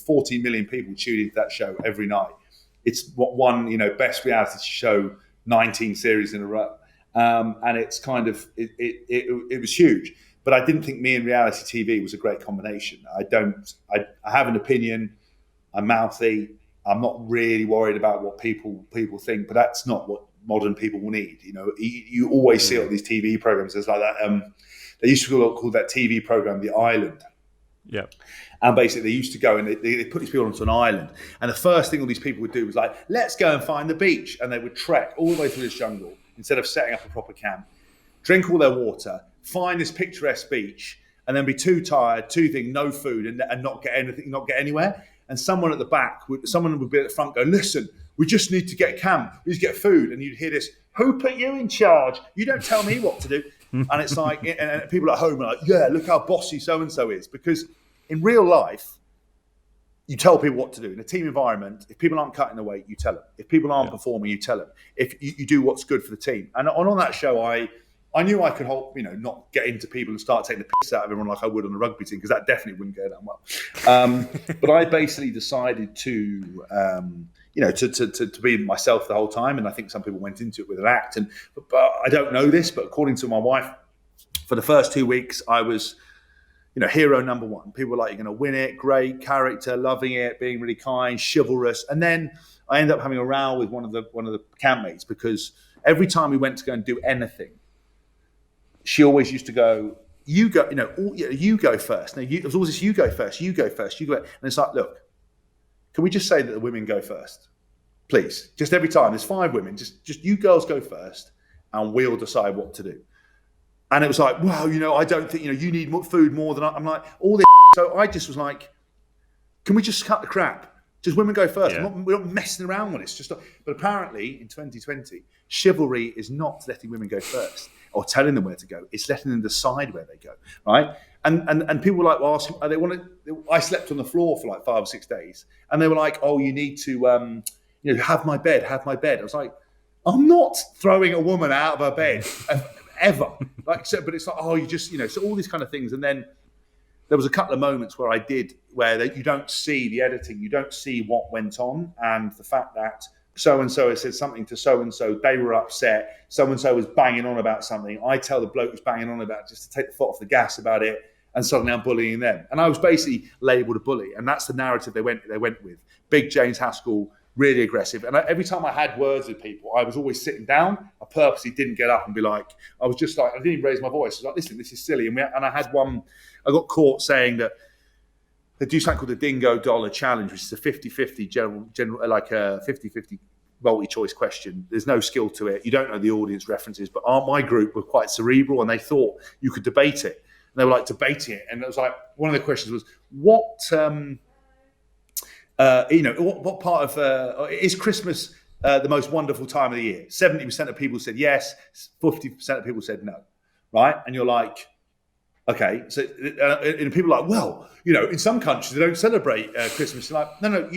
40 million people tune into that show every night. It's what won best reality show 19 series in a row. And it's kind of it was huge, but I didn't think me and reality TV was a great combination. I have an opinion. I'm mouthy. I'm not really worried about what people think, but that's not what modern people will need. You always see all these TV programs. There's like that. They used to call that TV program The Island. Yeah. And basically, they used to go and they put these people onto an island. And the first thing all these people would do was like, let's go and find the beach. And they would trek all the way through this jungle instead of setting up a proper camp, drink all their water, find this picturesque beach, and then be too tired, no food, and not get anything, not get anywhere. And someone at the back, someone would be at the front go, listen, we just need to get camp, we just get food. And you'd hear this, who put you in charge? You don't tell me what to do. And it's like, and people at home are like, yeah, look how bossy so-and-so is. Because in real life, you tell people what to do. In a team environment, if people aren't cutting the weight, you tell them. If people aren't performing, you tell them. If you do what's good for the team. And on that show, I knew I could help, not get into people and start taking the piss out of everyone like I would on a rugby team, because that definitely wouldn't go down well. But I basically decided to, to be myself the whole time. And I think some people went into it with an act. But I don't know this, but according to my wife, for the first 2 weeks, I was, hero number one. People were like, you're going to win it, great character, loving it, being really kind, chivalrous. And then I ended up having a row with one of the campmates because every time we went to go and do anything, she always used to go, you go, you go first. Now, it was always this, you go first, you go first, you go. And it's like, look, can we just say that the women go first? Please, just every time. There's 5 women, just you girls go first and we'll decide what to do. And it was like, well, I don't think, you need food more than I'm like, all this. So I just was like, can we just cut the crap? Just women go first. Yeah. We're not messing around with it. But apparently in 2020, chivalry is not letting women go first or telling them where to go. It's letting them decide where they go, right? And people were like, well, I slept on the floor for like 5 or 6 days. And they were like, oh, you need to, have my bed. I was like, I'm not throwing a woman out of her bed ever. But it's like, oh, you just, so all these kind of things. And then there was a couple of moments where you don't see the editing, you don't see what went on, and the fact that so-and-so has said something to so-and-so, they were upset, so-and-so was banging on about something, I tell the bloke who's banging on about it just to take the foot off the gas about it, and suddenly I'm bullying them. And I was basically labelled a bully, and that's the narrative they went with. Big James Haskell, really aggressive. And every time I had words with people, I was always sitting down. I purposely didn't get up and be like, I was just like, I didn't even raise my voice. I was like, listen, this is silly. And I had one, I got caught saying that they do something called the Dingo Dollar Challenge, which is a 50-50 general, like a 50-50 multi-choice question. There's no skill to it. You don't know the audience references, but my group were quite cerebral and they thought you could debate it. And they were like debating it. And it was like, one of the questions was, what part of is Christmas the most wonderful time of the year? 70% of people said yes, 50% of people said no, right? And you're like, okay. So and people are like, well, in some countries they don't celebrate Christmas. You're like, no,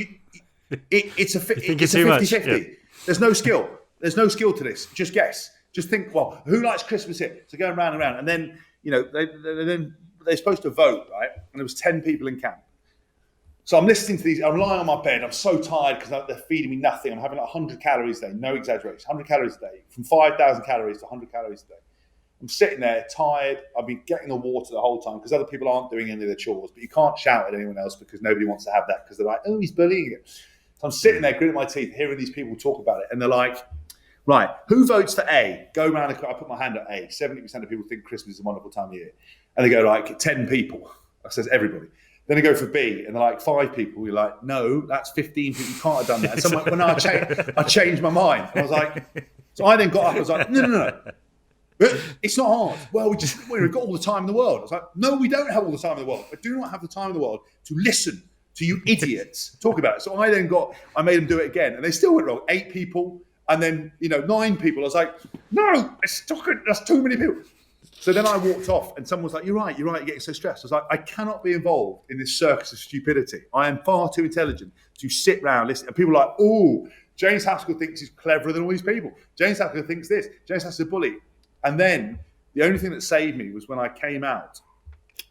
it's a 50-50. Yeah. There's no skill. There's no skill to this. Just guess. Just think, well, who likes Christmas here? So going round and round, and then they're supposed to vote, right? And there was 10 people in camp. So I'm listening to these, I'm lying on my bed, I'm so tired because they're feeding me nothing. I'm having like 100 calories a day, no exaggeration, 100 calories a day, from 5,000 calories to 100 calories a day. I'm sitting there tired, I've been getting the water the whole time because other people aren't doing any of the chores, but you can't shout at anyone else because nobody wants to have that because they're like, oh, he's bullying it. So I'm sitting there gritting my teeth, hearing these people talk about it, and they're like, right, who votes for A? Go around, I put my hand at A. 70% of people think Christmas is a wonderful time of year. And they go like, 10 people. I says, everybody. Then I go for B, and they're like 5 people. You're like, no, that's 15 people. You can't have done that. And someone, when I changed my mind. And I was like, so I then got up. I was like, no. It's not hard. Well, we've got all the time in the world. I was like, no, we don't have all the time in the world. I do not have the time in the world to listen to you idiots talk about it. So I made them do it again, and they still went wrong. 8 people, and then 9 people. I was like, no, that's too many people. So then I walked off and someone was like, you're right, you're getting so stressed. I was like, I cannot be involved in this circus of stupidity. I am far too intelligent to sit around listening. And people are like, oh, James Haskell thinks he's cleverer than all these people. James Haskell thinks this. James Haskell's a bully. And then the only thing that saved me was when I came out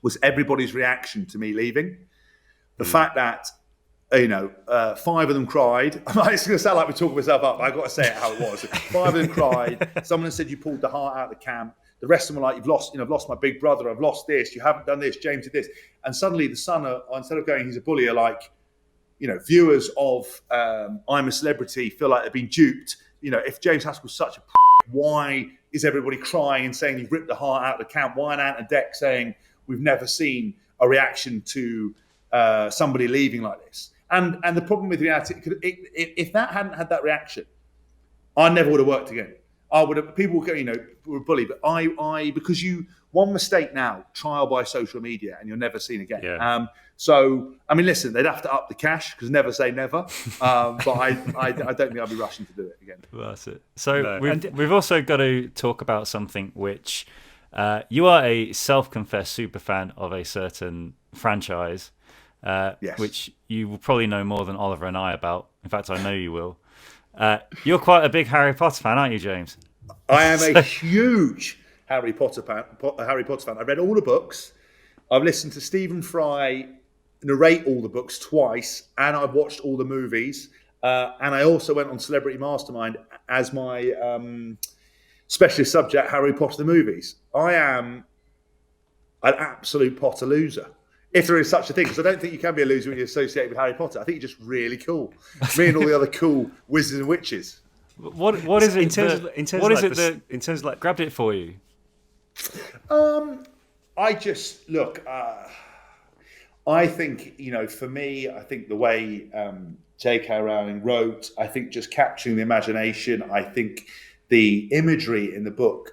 was everybody's reaction to me leaving. The fact that, 5 of them cried. It's going to sound like we're talking myself up, but I've got to say it how it was. 5 of them cried. Someone said you pulled the heart out of the camp. The rest of them were like, I've lost my big brother. I've lost this. You haven't done this. James did this. And suddenly the Sun, instead of going, he's a bully, are like, viewers of I'm a Celebrity feel like they've been duped. If James Haskell's such a why is everybody crying and saying you've ripped the heart out of the camp? Why an Ant Deck saying we've never seen a reaction to somebody leaving like this? And the problem with reality, if that hadn't had that reaction, I never would have worked again. I would have, people would go, were bullied, but I because one mistake now, trial by social media, and you're never seen again. Yeah. So, I mean, listen, they'd have to up the cash because never say never. But I don't think I'll be rushing to do it again. Well, that's it. So we've also got to talk about something which you are a self-confessed super fan of a certain franchise, yes, which you will probably know more than Oliver and I about. In fact, I know you will. You're quite a big Harry Potter fan, aren't you, James? I am a huge Harry Potter fan. I read all the books. I've listened to Stephen Fry narrate all the books twice, and I've watched all the movies. and I also went on Celebrity Mastermind as my specialist subject, Harry Potter the movies. I am an absolute Potter loser, if there is such a thing, because I don't think you can be a loser when you're associated with Harry Potter. I think you're just really cool. Me and all the other cool wizards and witches. What is it in terms of like grabbed it for you? I just look. I think, for me, I think the way J.K. Rowling wrote, I think just capturing the imagination. I think the imagery in the book.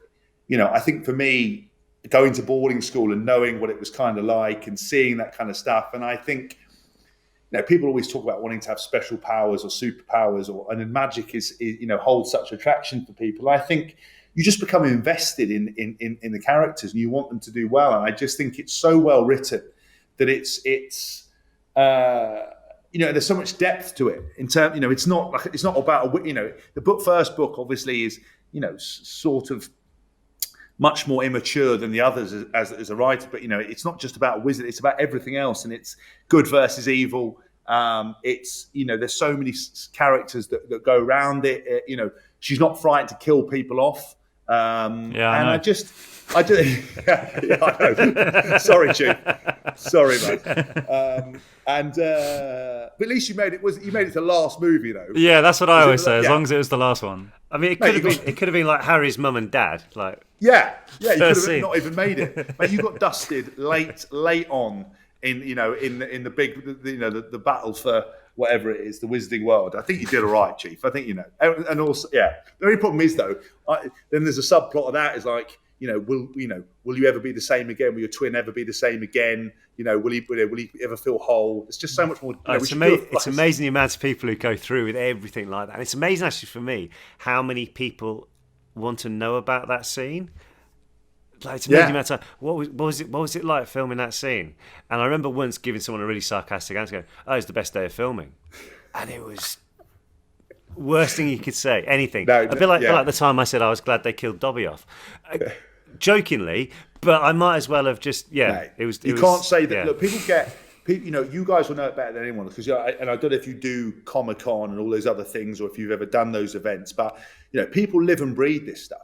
I think for me, going to boarding school and knowing what it was kind of like and seeing that kind of stuff, and I think. People always talk about wanting to have special powers or superpowers, and then magic is holds such attraction for people. I think you just become invested in the characters and you want them to do well. And I just think it's so well written that it's there's so much depth to it. In terms, it's not about the first book obviously is sort of much more immature than the others as a writer, but it's not just about a wizard; it's about everything else, and it's good versus evil. It's there's so many characters that go around it. She's not frightened to kill people off. I do. Yeah, I know. Sorry, Chief. Sorry, mate. But at least you made it to the last movie, though. Yeah, that's what I always say. As long as it was the last one. I mean, it could have been like Harry's mum and dad, like. Yeah, you could have not even made it. Mate, you got dusted late on in the big the battle for whatever it is, the Wizarding World. I think you did all right, Chief. I think and also the only problem is though, then there's a subplot of that is like will you ever be the same again? Will your twin ever be the same again? Will he ever feel whole? It's just so much more. It's amazing the amount of people who go through with everything like that. And it's amazing actually for me how many people want to know about that scene. Like, it's amazing amount of time. What was it like filming that scene? And I remember once giving someone a really sarcastic answer, going, "Oh, it's the best day of filming," and it was worst thing you could say. Anything. A bit like the time I said I was glad they killed Dobby off, jokingly, but I might as well have just It was. Can't say that. Yeah. Look, people get. You guys will know it better than anyone because and I don't know if you do Comic-Con and all those other things, or if you've ever done those events, but people live and breathe this stuff.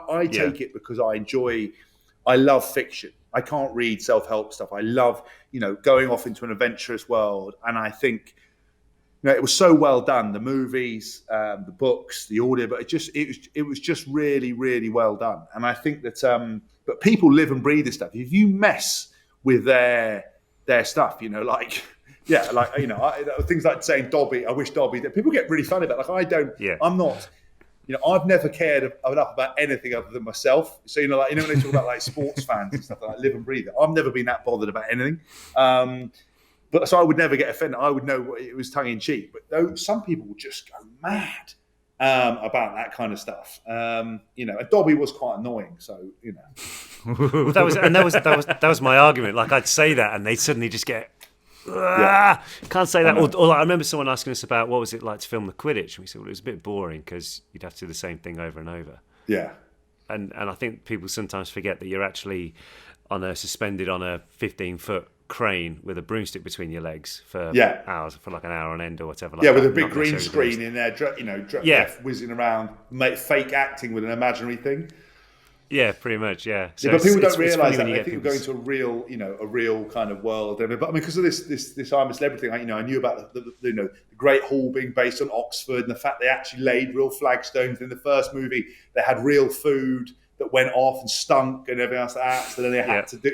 I take it because I love fiction. I can't read self-help stuff. I love going off into an adventurous world, and I think it was so well done. The movies, the books, the audio, but it was just really, really well done. And I think that but people live and breathe this stuff. If you mess with their stuff, things like saying Dobby, I wish Dobby, that people get really funny about. Like I don't, I'm not, I've never cared enough about anything other than myself. So when they talk about like sports fans and stuff like live and breathe it, I've never been that bothered about anything. But so I would never get offended. I would know it was tongue in cheek. But some people would just go mad about that kind of stuff. And Dobby was quite annoying. So that was my argument. Like I'd say that, and they'd suddenly just get. Can't say that. Or like, I remember someone asking us about what was it like to film the Quidditch, and we said, well, it was a bit boring because you'd have to do the same thing over and over. Yeah. And I think people sometimes forget that you're actually suspended on a 15-foot crane with a broomstick between your legs for hours, for like an hour on end or whatever. Like with a big green screen in there, whizzing around, fake acting with an imaginary thing. Yeah, pretty much. Yeah. So but people don't realise that. They think we're going to a real kind of world. But I mean, because of this I'm a Celebrity thing, I knew about the Great Hall being based on Oxford, and the fact they actually laid real flagstones. In the first movie, they had real food that went off and stunk and everything else like that. So then they had to do,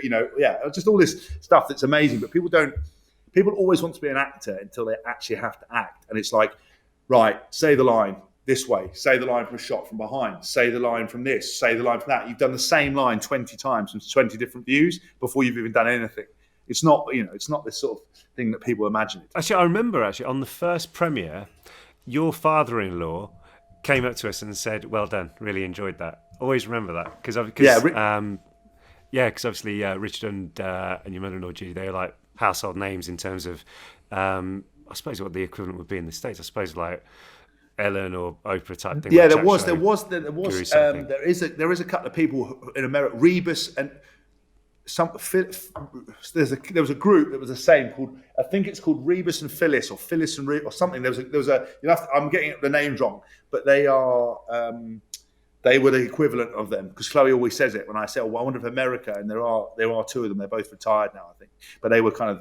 just all this stuff that's amazing. But people always want to be an actor until they actually have to act. And it's like, right, say the line this way, say the line from a shot from behind, say the line from this, say the line from that. You've done the same line 20 times from 20 different views before you've even done anything. It's not, it's not this sort of thing that people imagine it. Actually, I remember on the first premiere, your father-in-law came up to us and said, "Well done, really enjoyed that." Always remember that because obviously Richard and your mother-in-law Judy, they're like household names in terms of I suppose what the equivalent would be in the States. I suppose like Ellen or Oprah type thing. Yeah, like there is a couple of people in America, Rebus and there was a group that was the same called, I think it's called Rebus and Phyllis, or Phyllis and or something. There was a I'm getting the names wrong, but they are they were the equivalent of them, because Chloe always says it when I say, "Oh, well, I wonder if America," and there are two of them. They're both retired now, I think, but they were kind of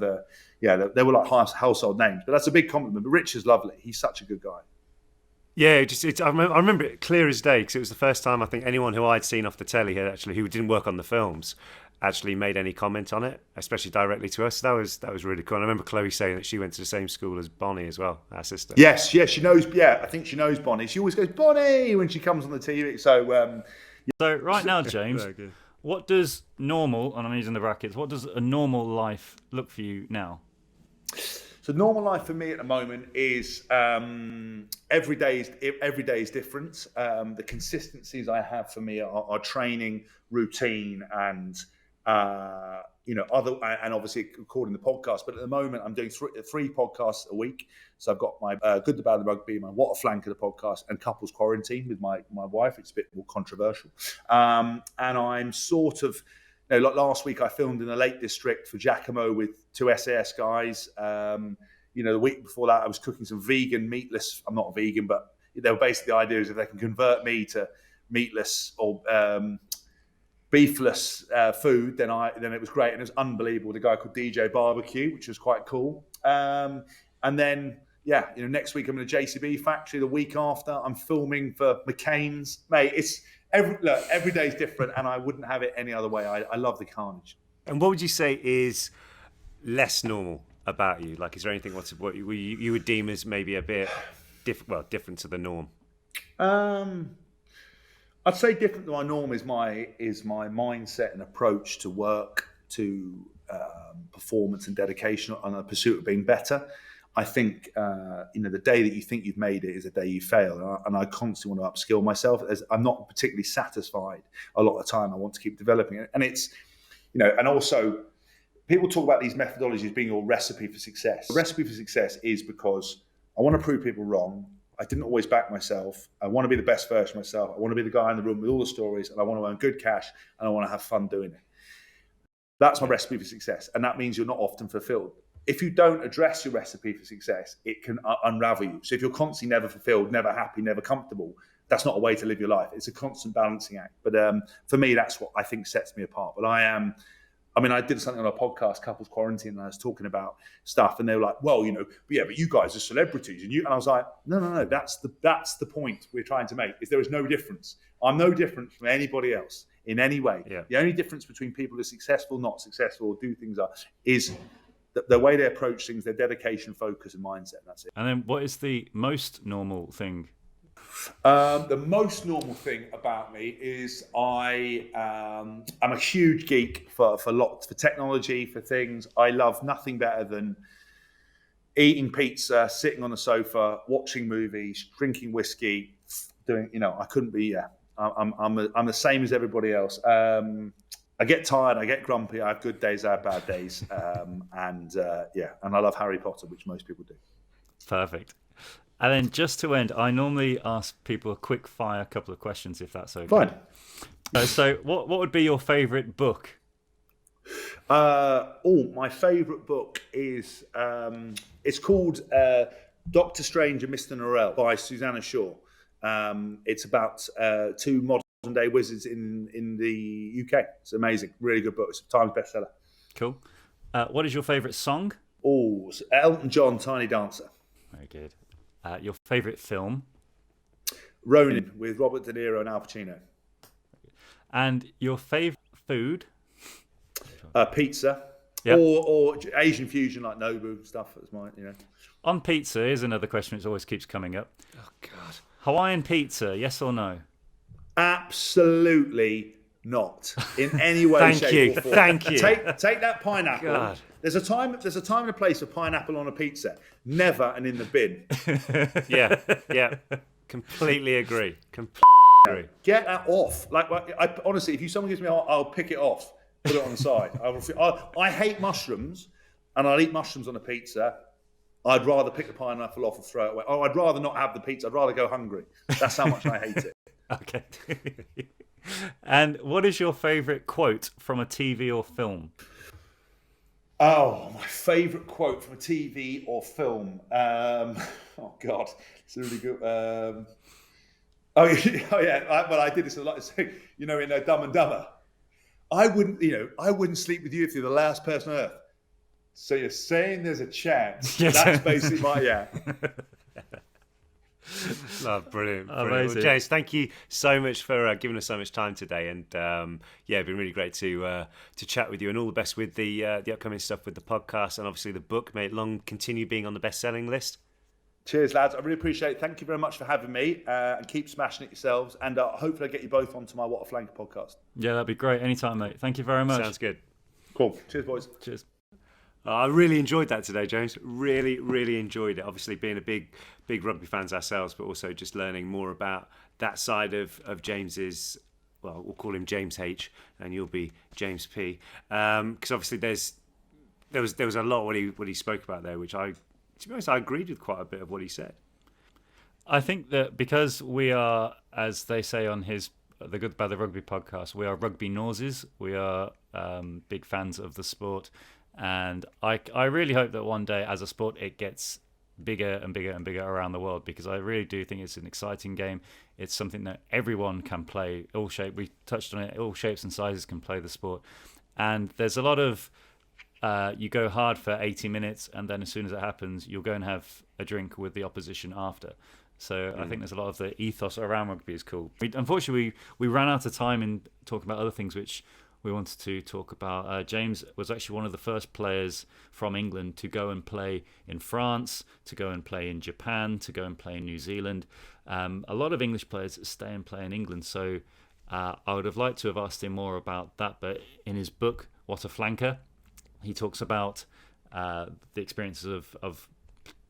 they were like household names. But that's a big compliment. But Rich is lovely. He's such a good guy. Yeah, I remember it clear as day, because it was the first time I think anyone who I'd seen off the telly who didn't work on the films actually made any comment on it, especially directly to us. That was really cool. And I remember Chloe saying that she went to the same school as Bonnie as well, our sister. Yes, she knows. Yeah, I think she knows Bonnie. She always goes Bonnie when she comes on the TV. So So right now, James, what does normal, and I'm using the brackets, what does a normal life look for you now? So normal life for me at the moment is every day is different. The consistencies I have for me are training, routine, and other, and obviously recording the podcast. But at the moment, I'm doing three podcasts a week. So I've got my Good, the Bad, the Rugby, my What a Flank of the podcast, and Couples Quarantine with my wife. It's a bit more controversial, and I'm sort of. Like last week, I filmed in the Lake District for Giacomo with two SAS guys. The week before that, I was cooking some vegan, meatless. I'm not a vegan, but they were basically the idea is if they can convert me to meatless or beefless food, then it was great, and it was unbelievable. The guy called DJ Barbecue, which was quite cool. And then next week I'm in a JCB factory. The week after, I'm filming for McCain's. Mate, it's. Every day is different, and I wouldn't have it any other way. I love the carnage. And what would you say is less normal about you? Like, is there anything what you would deem as maybe a bit different to the norm? I'd say different to my norm is my mindset and approach to work, to performance and dedication on the pursuit of being better. I think the day that you think you've made it is the day you fail, and I constantly want to upskill myself. As I'm not particularly satisfied a lot of the time. I want to keep developing it, and it's and also people talk about these methodologies being your recipe for success. The recipe for success is because I want to prove people wrong. I didn't always back myself. I want to be the best version of myself. I want to be the guy in the room with all the stories, and I want to earn good cash, and I want to have fun doing it. That's my recipe for success, and that means you're not often fulfilled. If you don't address your recipe for success, it can unravel you. So if you're constantly never fulfilled, never happy, never comfortable, that's not a way to live your life. It's a constant balancing act. But for me, that's what I think sets me apart. But I did something on a podcast, Couples Quarantine, and I was talking about stuff, and they were like, well, but you guys are celebrities. And I was like, no, that's the point we're trying to make, is there is no difference. I'm no different from anybody else in any way. Yeah. The only difference between people who are successful, not successful, or do things is the way they approach things, their dedication, focus, and mindset. That's it. And then what is the most normal thing? The most normal thing about me is I'm a huge geek for technology, for things. I love nothing better than eating pizza, sitting on the sofa, watching movies, drinking whiskey, doing. I couldn't be. Yeah, I'm the same as everybody else. I get tired, I get grumpy, I have good days, I have bad days, and I love Harry Potter, which most people do. Perfect. And then just to end, I normally ask people a quick fire couple of questions, if that's okay. Fine. So what would be your favourite book? My favourite book is it's called Doctor Strange and Mr. Norrell by Susanna Shaw. It's about two modern-day wizards in the UK. It's amazing, really good book. It's a Times bestseller. Cool. What is your favourite song? Elton John, Tiny Dancer. Very good. Your favourite film? Ronin with Robert De Niro and Al Pacino. And your favourite food? Pizza. Yep. Or Asian fusion like Nobu stuff. That's mine, On pizza, here's another question which always keeps coming up. Oh, God. Hawaiian pizza, yes or no? Absolutely not. In any way, shape, or form. Thank you. Take that pineapple. God. There's a time and a place for pineapple on a pizza. Never and in the bin. Yeah. Completely agree. Get that off. Honestly, if someone gives me, I'll pick it off. Put it on the side. I hate mushrooms, and I'll eat mushrooms on a pizza. I'd rather pick the pineapple off and throw it away. I'd rather not have the pizza. I'd rather go hungry. That's how much I hate it. Okay. And what is your favourite quote from a TV or film? Oh, my favourite quote from a TV or film. Oh God, it's a really good. Oh yeah. Well, I did this a lot. So, in Dumb and Dumber. I wouldn't sleep with you if you're the last person on earth. So you're saying there's a chance? Yes. That's basically my. Oh, brilliant. Well, Amazing. James, thank you so much for giving us so much time today, and it's been really great to chat with you, and all the best with the upcoming stuff with the podcast, and obviously the book. May it long continue being on the best-selling list. Cheers, lads. I really appreciate it. Thank you very much for having me, and keep smashing it yourselves. And hopefully, I get you both onto my What a Flanker podcast. Yeah, that'd be great. Anytime, mate. Thank you very much. Sounds good. Cool. Cheers, boys. Cheers. I really enjoyed that today, James. Really, really enjoyed it. Obviously, being a big rugby fans ourselves, but also just learning more about that side of James's. Well, we'll call him James H, and you'll be James P. Because obviously, there was a lot what he spoke about there, which to be honest, I agreed with quite a bit of what he said. I think that because we are, as they say on the Good Bad the Rugby podcast, we are rugby noses. We are big fans of the sport. And I really hope that one day, as a sport, it gets bigger and bigger and bigger around the world, because I really do think it's an exciting game. It's something that everyone can play. We touched on it. All shapes and sizes can play the sport. And there's a lot of you go hard for 80 minutes, and then as soon as it happens, you'll go and have a drink with the opposition after. So I think there's a lot of the ethos around rugby is cool. Unfortunately, we ran out of time in talking about other things which we wanted to talk about. James was actually one of the first players from England to go and play in France, to go and play in Japan, to go and play in New Zealand. A lot of English players stay and play in England, so I would have liked to have asked him more about that. But in his book, What a Flanker, he talks about the experiences of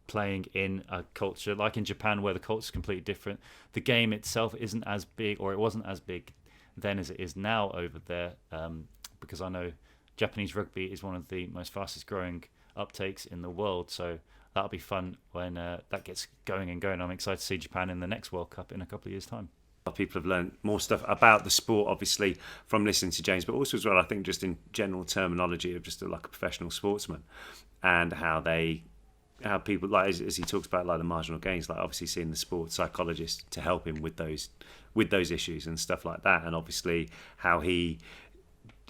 playing in a culture like in Japan, where the culture is completely different. The game itself isn't as big, or it wasn't as big then as it is now over there, because I know Japanese rugby is one of the most fastest growing uptakes in the world, so that'll be fun when that gets going and going. I'm excited to see Japan in the next World Cup in a couple of years' time. People have learned more stuff about the sport, obviously, from listening to James, but also as well, I think, just in general terminology of just like a professional sportsman, and how people, like as he talks about, like the marginal gains, like obviously seeing the sports psychologist to help him with those issues and stuff like that, and obviously how he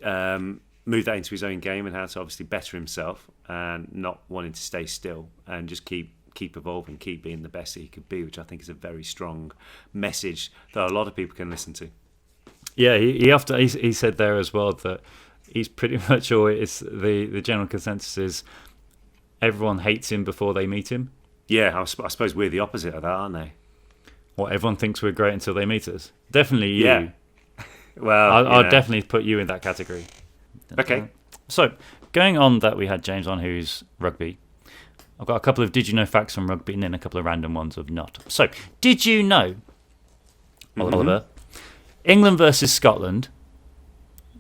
moved that into his own game, and how to obviously better himself and not wanting to stay still and just keep evolving, keep being the best that he could be, which I think is a very strong message that a lot of people can listen to. Yeah, he said there as well that he's pretty much always the general consensus is everyone hates him before they meet him. Yeah, I suppose we're the opposite of that, aren't they? What, everyone thinks we're great until they meet us? Definitely you. Yeah. Well, I'll definitely put you in that category. Okay. So, going on that we had James on, who's rugby. I've got a couple of did you know facts on rugby and then a couple of random ones of not. So, did you know, Oliver, England versus Scotland,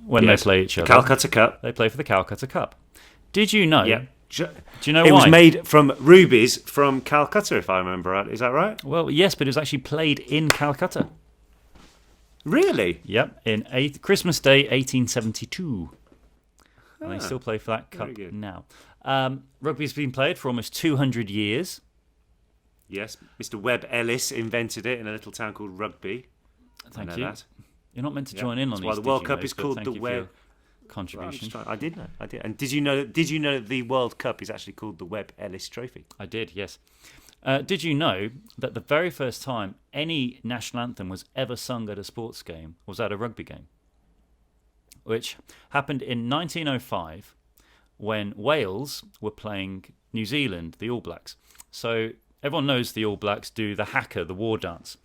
when they play each other, Calcutta Cup. they play for the Calcutta Cup. Did you know? Yeah. Do you know it why? was made from rubies from Calcutta, if I remember right. Is that right? Well, yes, but it was actually played in Calcutta. Really? Yep, in Christmas Day, 1872. And they still play for that cup good. now. Rugby's been played for almost 200 years. Yes. Mr. Webb Ellis invented it in a little town called Rugby. Thank I know you. that. You're not meant to join in on That's these. why the World did you Cup knows, is but called thank the you for your Webb. contribution. I did know. And did you know that the World Cup is actually called the Webb Ellis Trophy? I did, yes. Did you know that the very first time any national anthem was ever sung at a sports game was at a rugby game? Which happened in 1905 when Wales were playing New Zealand, the All Blacks. So everyone knows the All Blacks do the haka, the war dance.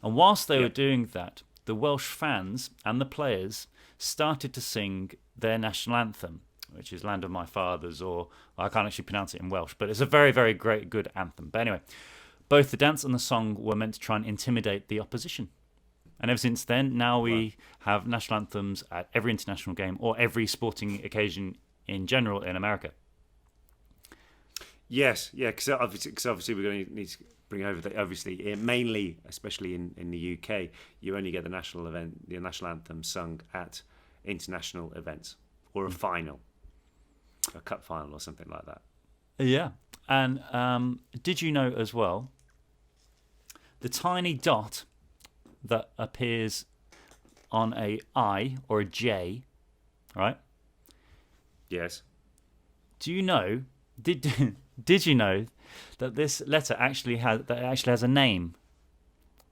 And whilst they were doing that, the Welsh fans and the players started to sing their national anthem, which is Land of My Fathers, or I can't actually pronounce it in Welsh, but it's a very, very good anthem. But anyway, both the dance and the song were meant to try and intimidate the opposition. And ever since then, now we have national anthems at every international game or every sporting occasion in general in America. Yes, yeah, because obviously we're going to need to bring over that. Obviously, mainly, especially in the UK, you only get the national anthem sung at international events or a final, a cup final or something like that. Yeah. And did you know as well, the tiny dot that appears on a I or a J, right? Yes. Do you know? Did you know that this letter actually has a name,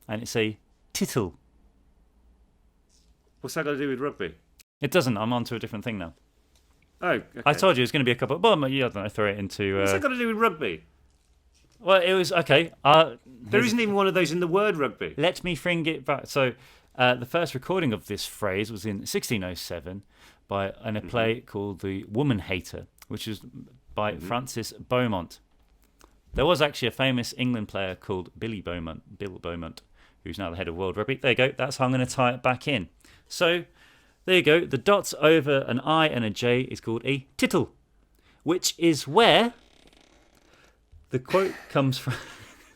and it's a tittle? What's that got to do with rugby? It doesn't. I'm on to a different thing now. Oh, okay. I told you it's going to be a couple. Well, yeah, I don't know. Throw it into. What's that got to do with rugby? Well, it was okay. There isn't even one of those in the word rugby. Let me bring it back. So, the first recording of this phrase was in 1607 in a play called The Woman Hater, which was by Francis Beaumont. There was actually a famous England player called Bill Beaumont, who's now the head of World Rugby. There you go. That's how I'm going to tie it back in. So, there you go. The dots over an I and a J is called a tittle, which is where the quote comes from.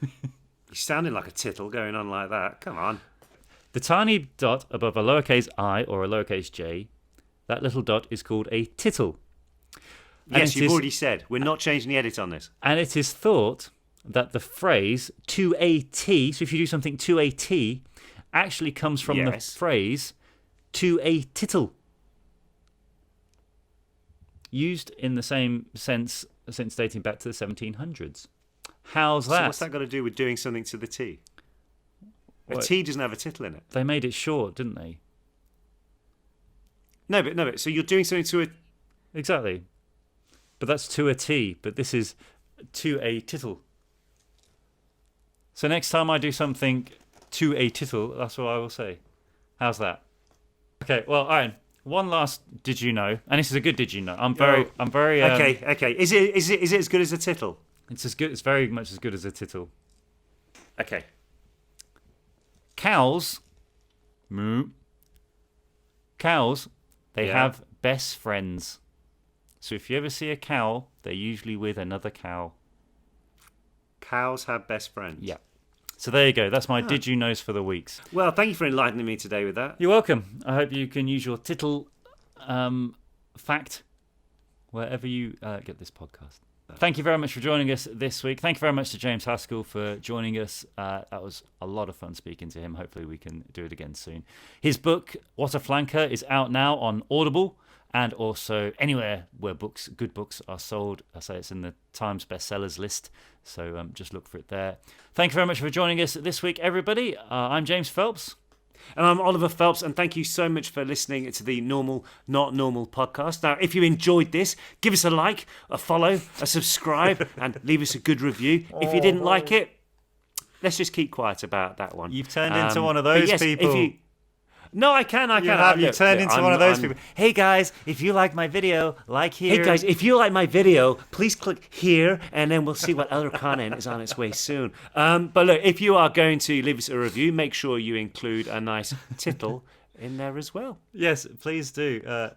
You're sounding like a tittle going on like that. Come on. The tiny dot above a lowercase I or a lowercase j, that little dot is called a tittle. Yes, you've already said. We're not changing the edit on this. And it is thought that the phrase to a T, so if you do something to a T, actually comes from the phrase to a tittle. Used in the same sense since dating back to the 1700s. How's that? So what's that got to do with doing something to the T? A T doesn't have a tittle in it. They made it short, didn't they? No, but so you're doing something to a... Exactly. But that's to a T, but this is to a tittle. So next time I do something to a tittle, that's what I will say. How's that? Okay, well, Aaron, one last did you know, and this is a good did you know. I'm very Okay. Is it as good as a tittle? It's as good. It's very much as good as a tittle. Okay. Cows, they have best friends. So if you ever see a cow, they're usually with another cow. Cows have best friends. Yeah. So there you go. That's my did you knows for the weeks. Well, thank you for enlightening me today with that. You're welcome. I hope you can use your tittle fact wherever you get this podcast. Thank you very much for joining us this week. Thank you very much to James Haskell for joining us. That was a lot of fun speaking to him. Hopefully we can do it again soon. His book, What a Flanker, is out now on Audible and also anywhere where good books are sold. I say it's in the Times bestsellers list, so just look for it there. Thank you very much for joining us this week, everybody. I'm James Phelps. And I'm Oliver Phelps, and thank you so much for listening to the Normal Not Normal podcast. Now, if you enjoyed this, give us a like, a follow, a subscribe, and leave us a good review. If you didn't like it, let's just keep quiet about that one. You've turned into one of those people. No, I can. You've turned into one of those people. Hey guys, if you like my video, like here. Hey guys, if you like my video, please click here, and then we'll see what other content is on its way soon. But look, if you are going to leave us a review, make sure you include a nice tittle in there as well. Yes, please do.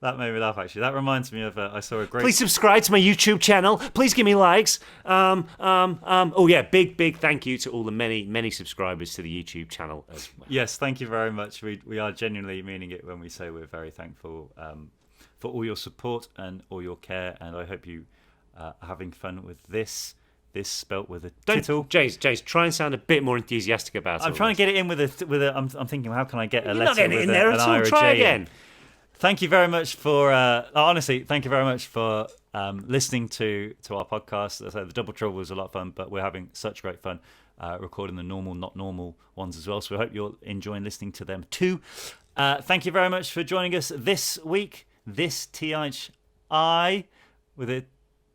That made me laugh, actually. That reminds me of I saw a great... Please subscribe to my YouTube channel. Please give me likes. Oh, yeah, big thank you to all the many subscribers to the YouTube channel as well. Yes, thank you very much. We are genuinely meaning it when we say we're very thankful for all your support and all your care, and I hope you are having fun with this spelt with a tittle. James, try and sound a bit more enthusiastic about it. I'm trying to get it in with a... I'm thinking, how can I get a letter not getting with it in there an at I all. or a Try J again. in? Thank you very much for honestly. Thank you very much for listening to our podcast. As I said, the Double Trouble was a lot of fun, but we're having such great fun recording the normal, not normal ones as well. So we hope you're enjoying listening to them too. Thank you very much for joining us this week. This THI with a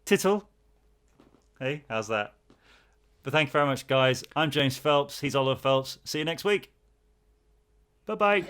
tittle. Hey, how's that? But thank you very much, guys. I'm James Phelps. He's Oliver Phelps. See you next week. Bye bye.